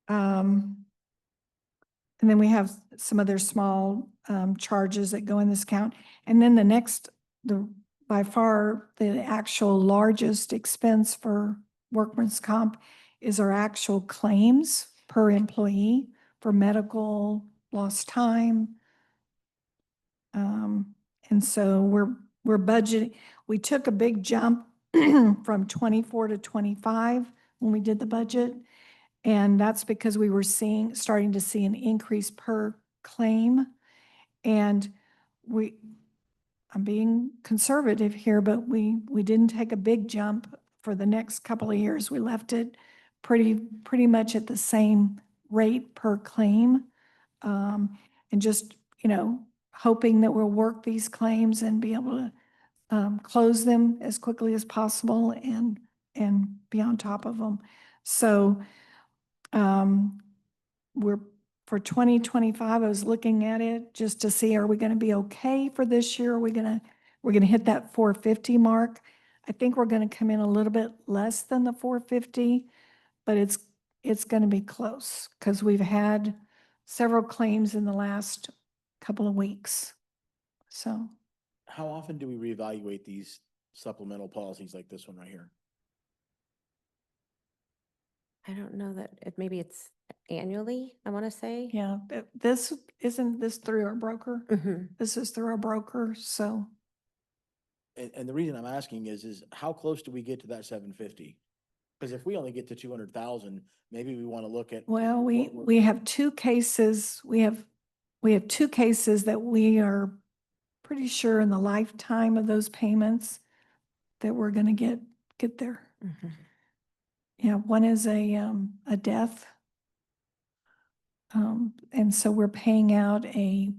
S2: And then we have some other small charges that go in this account. And then the next, by far, the actual largest expense for workman's comp is our actual claims per employee for medical lost time. And so we're budgeting, we took a big jump from 24 to 25 when we did the budget. And that's because we were starting to see an increase per claim. And I'm being conservative here, but we didn't take a big jump for the next couple of years. We left it pretty much at the same rate per claim. And just, hoping that we'll work these claims and be able to close them as quickly as possible and be on top of them. So for 2025, I was looking at it just to see, are we going to be okay for this year? We're going to hit that 450 mark. I think we're going to come in a little bit less than the 450, but it's going to be close because we've had several claims in the last couple of weeks. So
S3: How often do we reevaluate these supplemental policies like this one right here?
S8: I don't know maybe it's annually, I want to say.
S2: yeah, isn't this through our broker?
S8: Mhm.
S2: This is through our broker. So
S3: And the reason I'm asking is how close do we get to that 750? Because if we only get to 200,000, maybe we want to look at.
S2: well,
S3: what we're-
S2: we have two cases. We have two cases that we are pretty sure in the lifetime of those payments that we're going to get there.
S8: Mhm.
S2: Yeah, one is a death. And so we're paying out a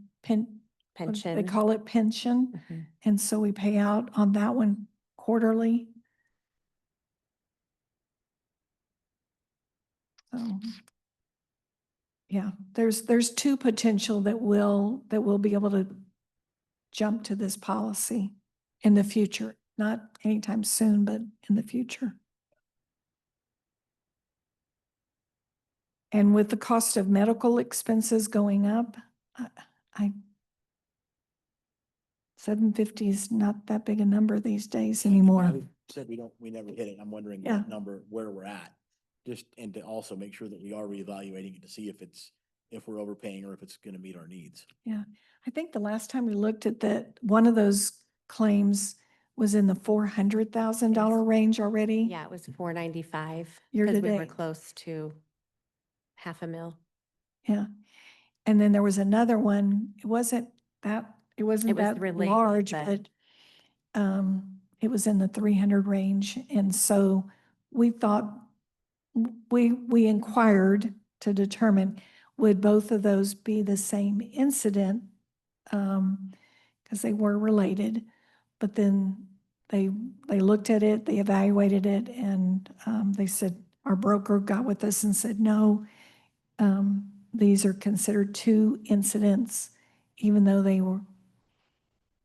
S8: Pension.
S2: they call it pension.
S8: Mhm.
S2: And so we pay out on that one quarterly. So, yeah, there's two potential that will be able to jump to this policy in the future, not anytime soon, but in the future. And with the cost of medical expenses going up, I 750 is not that big a number these days anymore.
S3: Having said we never hit it. I'm wondering
S2: Yeah.
S3: what number, where we're at. Just, and to also make sure that we are reevaluating it to see if we're overpaying or if it's going to meet our needs.
S2: Yeah, I think the last time we looked at that, one of those claims was in the $400,000
S8: Yes.
S2: range already.
S8: Yeah, it was 495.
S2: Year to
S8: Because we were
S2: date.
S8: close to $500,000.
S2: Yeah. And then there was another one, it wasn't
S8: It was
S2: that
S8: related,
S2: large,
S8: but-
S2: but it was in the 300 range. And so we thought, we inquired to determine, would both of those be the same incident? Because they were related, but then they looked at it, they evaluated it, and they said, our broker got with us and said, no, these are considered two incidents, even though they were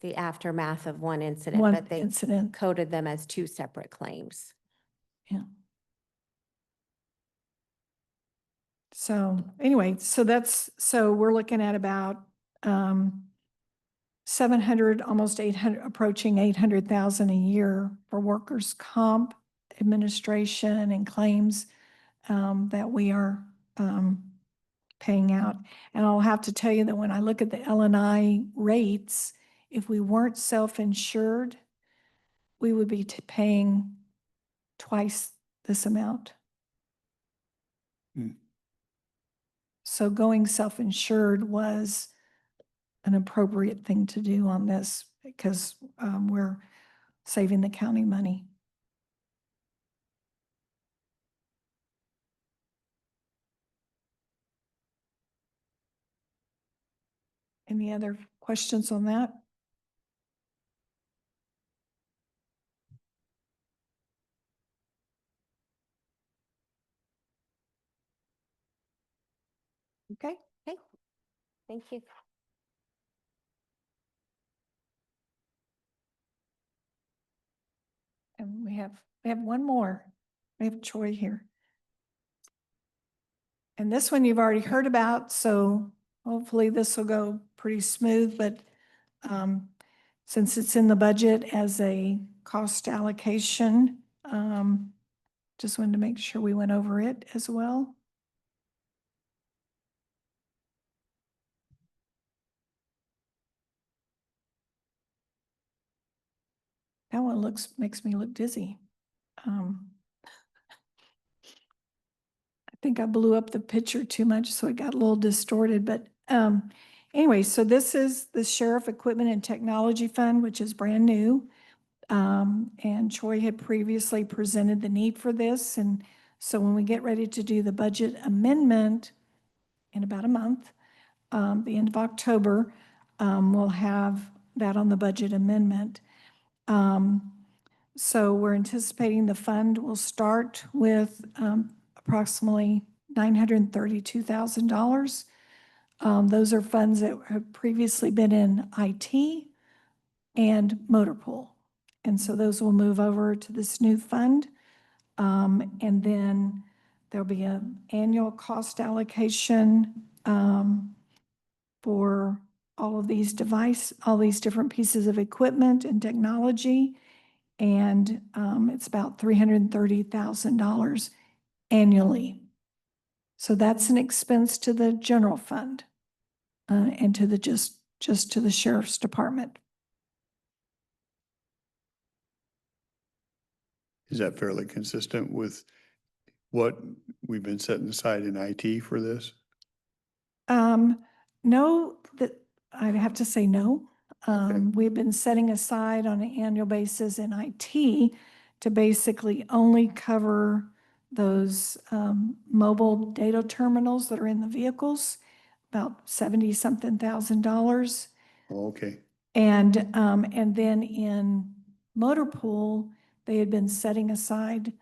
S8: The aftermath of one incident,
S2: one
S8: but they
S2: incident.
S8: coded them as two separate claims.
S2: Yeah. So anyway, so we're looking at about 700, almost 800, approaching 800,000 a year for workers' comp administration and claims that we are paying out. And I'll have to tell you that when I look at the L&I rates, if we weren't self-insured, we would be paying twice this amount.
S1: Hmm.
S2: So going self-insured was an appropriate thing to do on this because we're saving the county money. Any other questions on that? Okay.
S8: Thank you.
S2: And we have one more. We have Troy here. And this one you've already heard about, so hopefully this will go pretty smooth, but since it's in the budget as a cost allocation, just wanted to make sure we went over it as well. makes me look dizzy. I think I blew up the picture too much, so it got a little distorted, but anyway, so this is the Sheriff Equipment and Technology Fund, which is brand new. And Troy had previously presented the need for this, and so when we get ready to do the budget amendment in about a month, the end of October, we'll have that on the budget amendment. So we're anticipating the fund will start with approximately $932,000. Those are funds that have previously been in IT and motor pool. And so those will move over to this new fund. And then there'll be an annual cost allocation for all of these all these different pieces of equipment and technology. And it's about $330,000 annually. So that's an expense to the general fund and to the just to the sheriff's department.
S1: Is that fairly consistent with what we've been setting aside in IT for this?
S2: No, that I'd have to say no. We've been setting aside on an annual basis in IT to basically only cover those mobile data terminals that are in the vehicles, about 70-something thousand dollars.
S1: Oh, okay.
S2: And then in motor pool, they had been setting aside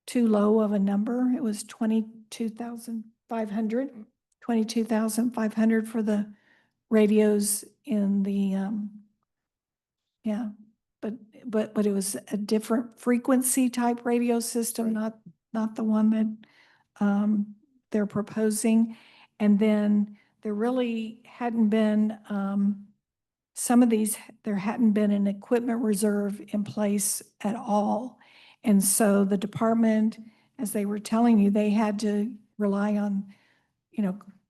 S2: too low of a number. It was 22,500 for the radios in the, yeah, but it was a different frequency type radio system, not the one that they're proposing. And then there really hadn't been, some of these, there hadn't been an equipment reserve in place at all. And so the department, as they were telling you, they had to rely on,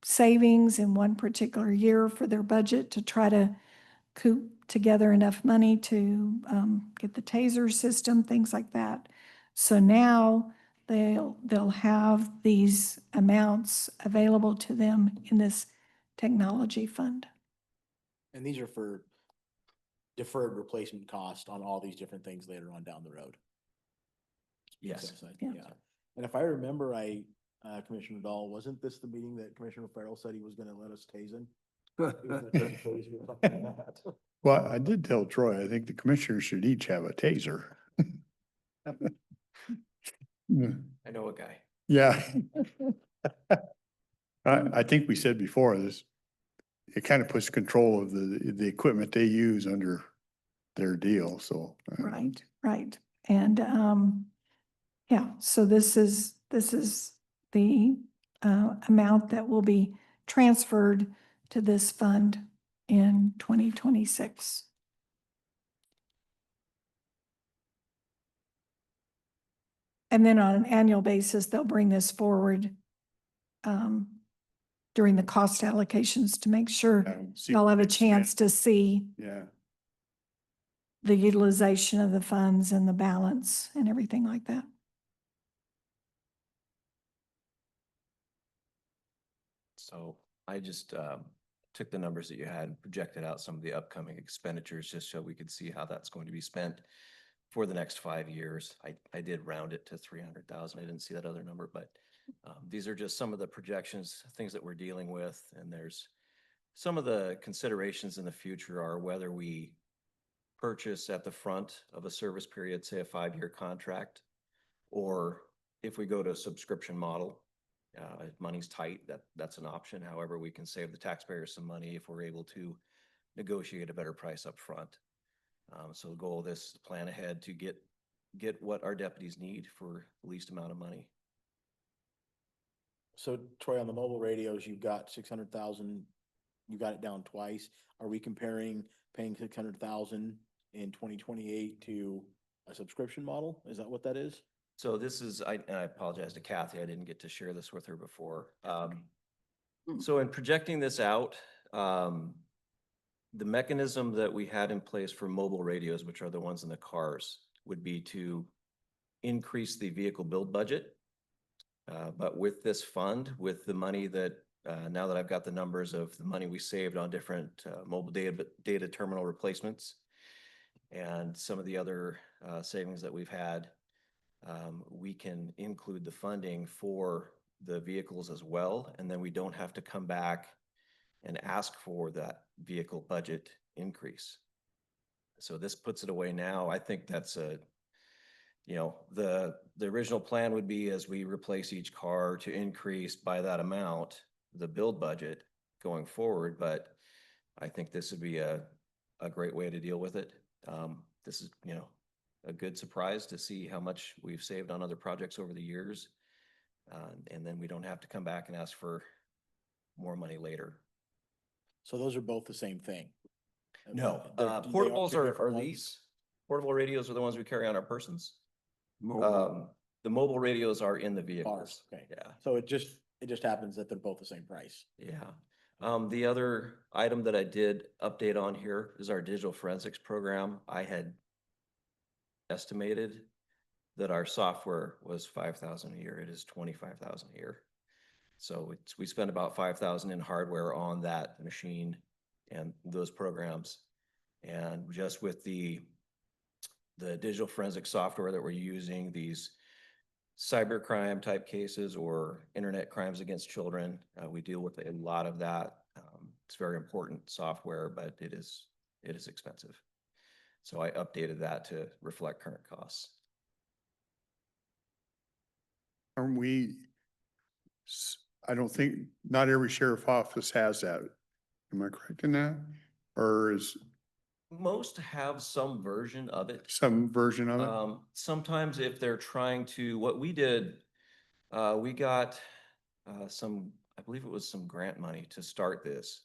S2: savings in one particular year for their budget to try to coop together enough money to get the TASER system, things like that. So now they'll have these amounts available to them in this technology fund.
S3: And these are for deferred replacement cost on all these different things later on down the road.
S6: Yes.
S2: Yeah.
S3: And if I remember right, Commissioner Dahl, wasn't this the meeting that Commissioner Farrell said he was gonna let us tase in?
S1: Well, I did tell Troy, I think the commissioners should each have a taser.
S9: I know a guy.
S1: Yeah. I think we said before this, it kind of puts control of the equipment they use under their deal, so.
S2: Right. And, yeah, so this is the amount that will be transferred to this fund in 2026. And then on an annual basis, they'll bring this forward during the cost allocations to make sure y'all have a chance to see
S1: Yeah,
S2: the utilization of the funds and the balance and everything like that.
S9: So I just took the numbers that you had and projected out some of the upcoming expenditures just so we could see how that's going to be spent for the next 5 years. I did round it to 300,000. I didn't see that other number, but these are just some of the projections, things that we're dealing with. And there's some of the considerations in the future are whether we purchase at the front of a service period, say a 5-year contract, or if we go to a subscription model. If money's tight, that's an option. However, we can save the taxpayers some money if we're able to negotiate a better price up front. So the goal of this is to plan ahead to get what our deputies need for the least amount of money.
S3: So Troy, on the mobile radios, you've got 600,000, you got it down twice. Are we comparing paying 600,000 in 2028 to a subscription model? Is that what that is?
S9: So this is, and I apologize to Kathy, I didn't get to share this with her before. So in projecting this out, the mechanism that we had in place for mobile radios, which are the ones in the cars, would be to increase the vehicle build budget. But with this fund, with the money that, now that I've got the numbers of the money we saved on different mobile data terminal replacements and some of the other savings that we've had, we can include the funding for the vehicles as well. And then we don't have to come back and ask for that vehicle budget increase. So this puts it away now. I think that's a, you know, the original plan would be as we replace each car to increase by that amount, the build budget going forward. But I think this would be a great way to deal with it. This is, you know, a good surprise to see how much we've saved on other projects over the years. And then we don't have to come back and ask for more money later.
S3: So those are both the same thing?
S9: No,
S3: They are
S9: portables
S3: two
S9: are
S3: different ones?
S9: these. Portable radios are the ones we carry on our persons.
S4: Mobile.
S9: The mobile radios are in the vehicles.
S3: Cars, okay.
S9: Yeah,
S3: So it just happens that they're both the same price.
S9: yeah. The other item that I did update on here is our digital forensics program. I had estimated that our software was 5,000 a year. It is 25,000 a year. So we spend about 5,000 in hardware on that machine and those programs. And just with the digital forensic software that we're using, these cybercrime type cases or internet crimes against children, we deal with a lot of that. It's very important software, but it is expensive. So I updated that to reflect current costs.
S1: Aren't we, I don't think, not every sheriff office has that. Am I correct in that? Or is
S9: Most have some version of it.
S1: some version of it?
S9: Sometimes if they're trying to, what we did, we got some, I believe it was some grant money to start this.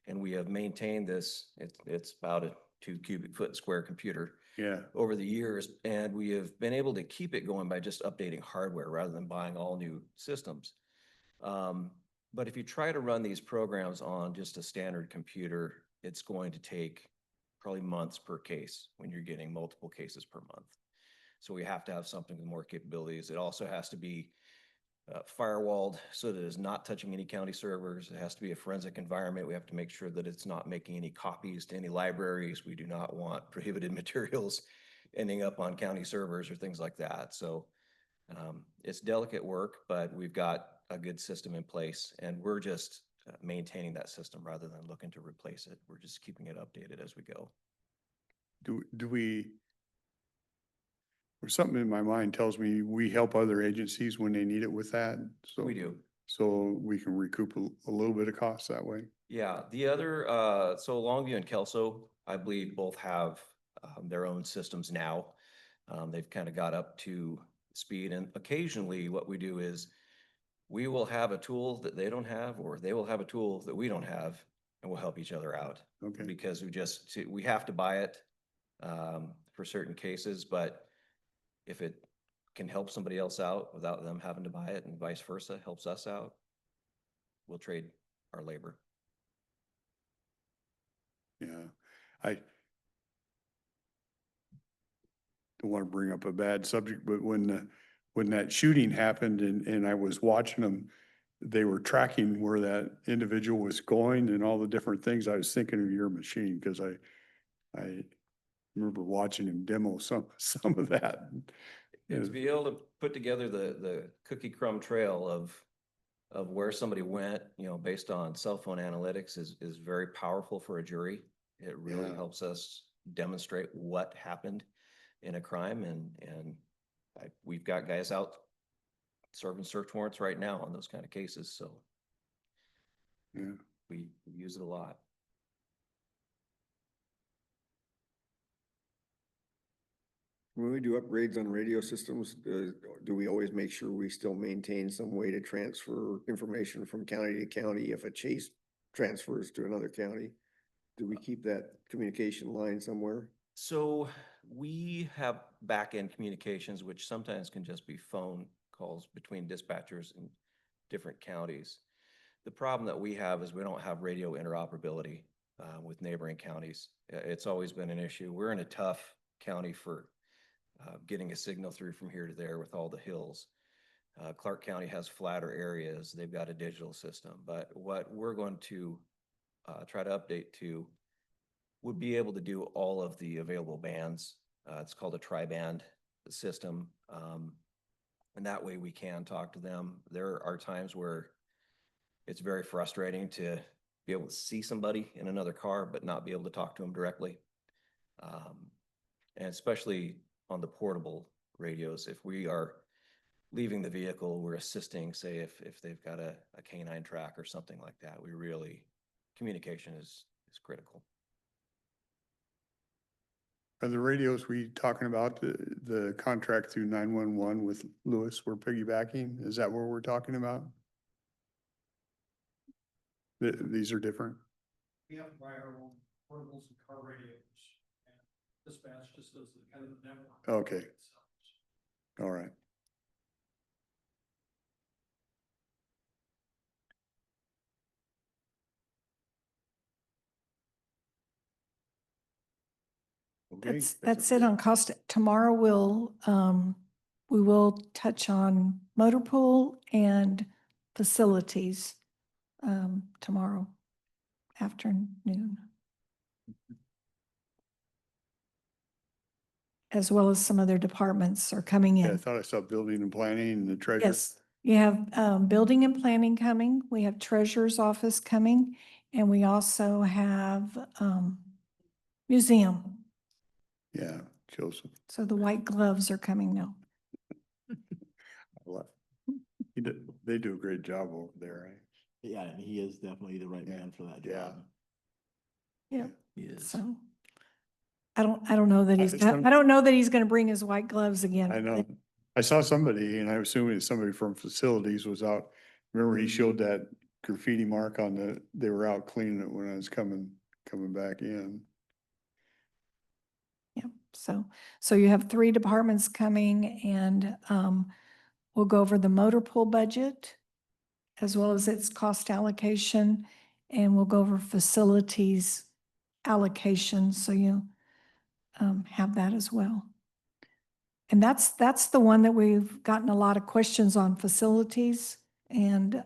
S9: And we have maintained this, it's about a 2 cubic foot square computer
S1: Yeah,
S9: over the years. And we have been able to keep it going by just updating hardware rather than buying all new systems. But if you try to run these programs on just a standard computer, it's going to take probably months per case when you're getting multiple cases per month. So we have to have something with more capabilities. It also has to be firewalled so that it's not touching any county servers. It has to be a forensic environment. We have to make sure that it's not making any copies to any libraries. We do not want prohibited materials ending up on county servers or things like that. So it's delicate work, but we've got a good system in place, and we're just maintaining that system rather than looking to replace it. We're just keeping it updated as we go.
S1: do we, or something in my mind tells me we help other agencies when they need it with that. So
S9: We do.
S1: So we can recoup a little bit of cost that way.
S9: Yeah, the other, so Longview and Kelso, I believe both have their own systems now. They've kind of got up to speed, and occasionally what we do is we will have a tool that they don't have, or they will have a tool that we don't have, and we'll help each other out.
S1: Okay.
S9: Because we have to buy it for certain cases, but if it can help somebody else out without them having to buy it and vice versa, helps us out, we'll trade our labor.
S1: Yeah, I don't want to bring up a bad subject, but when that shooting happened and I was watching them, they were tracking where that individual was going and all the different things. I was thinking of your machine because I remember watching him demo some of that.
S9: And to be able to put together the cookie crumb trail of where somebody went, you know, based on cell phone analytics is very powerful for a jury. It really
S1: Yeah.
S9: helps us demonstrate what happened in a crime, and we've got guys out serving search warrants right now on those kind of cases, so
S1: Yeah.
S9: we use it a lot.
S4: When we do upgrades on radio systems, do we always make sure we still maintain some way to transfer information from county to county if a chase transfers to another county? Do we keep that communication line somewhere?
S9: So we have back-end communications, which sometimes can just be phone calls between dispatchers in different counties. The problem that we have is we don't have radio interoperability. with neighboring counties. It's always been an issue. We're in a tough county for getting a signal through from here to there with all the hills. Clark County has flatter areas. They've got a digital system, but what we're going to try to update to would be able to do all of the available bands. It's called a tri-band system. And that way we can talk to them. There are times where it's very frustrating to be able to see somebody in another car, but not be able to talk to them directly. And especially on the portable radios, if we are leaving the vehicle, we're assisting, say if they've got a canine track or something like that, we really, communication is critical.
S1: Are the radios we talking about, the contract through 911 with Lewis, we're piggybacking? Is that what we're talking about? These are different?
S5: We have to buy our own portables and car radios. And dispatch just does the kind of the network.
S1: Okay. All right. Okay.
S2: That's it on cost. Tomorrow we will touch on motor pool and facilities, tomorrow afternoon. As well as some other departments are coming
S1: Yeah, I
S2: in.
S1: thought I saw building and planning and the treasure.
S2: Yes, you have, building and planning coming. We have treasurer's office coming, and we also have, museum.
S1: Yeah, Joseph.
S2: So the white gloves are coming now.
S1: They do a great job over there, right?
S3: Yeah, and he is definitely the right
S1: Yeah.
S3: man for that
S1: Yeah.
S3: job.
S2: Yeah,
S3: He is.
S2: so. I don't know that
S1: some-
S2: I don't know that he's gonna bring his white gloves again.
S1: I know. I saw somebody, and I assume it's somebody from facilities was out. Remember, he showed that graffiti mark on they were out cleaning it when I was coming back in.
S2: Yeah, so you have three departments coming, and we'll go over the motor pool budget as well as its cost allocation, and we'll go over facilities allocation, so you have that as well. And that's the one that we've gotten a lot of questions on, facilities, and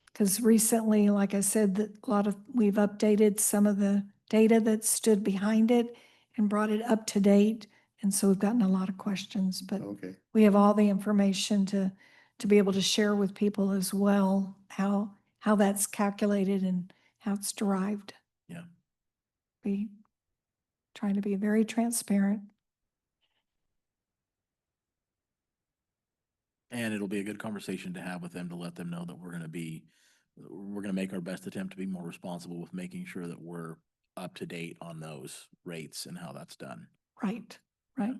S2: because recently, like I said, that we've updated some of the data that stood behind it and brought it up to date. And so we've gotten a lot of questions, but
S1: Okay,
S2: we have all the information to be able to share with people as well, how that's calculated and how it's derived.
S3: Yeah.
S2: We trying to be very transparent.
S3: And it'll be a good conversation to have with them to let them know that we're gonna make our best attempt to be more responsible with making sure that we're up to date on those rates and how that's done.
S2: Right, right.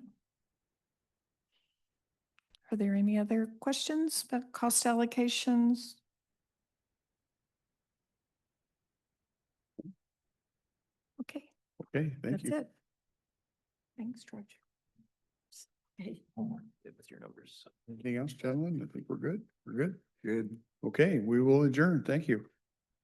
S2: Are there any other questions about cost allocations? Okay,
S1: okay, thank
S2: that's
S1: you.
S2: it. Thanks, George.
S9: With your numbers.
S1: Anything else, gentlemen? I think we're good. We're good.
S4: Good.
S1: Okay, we will adjourn. Thank you.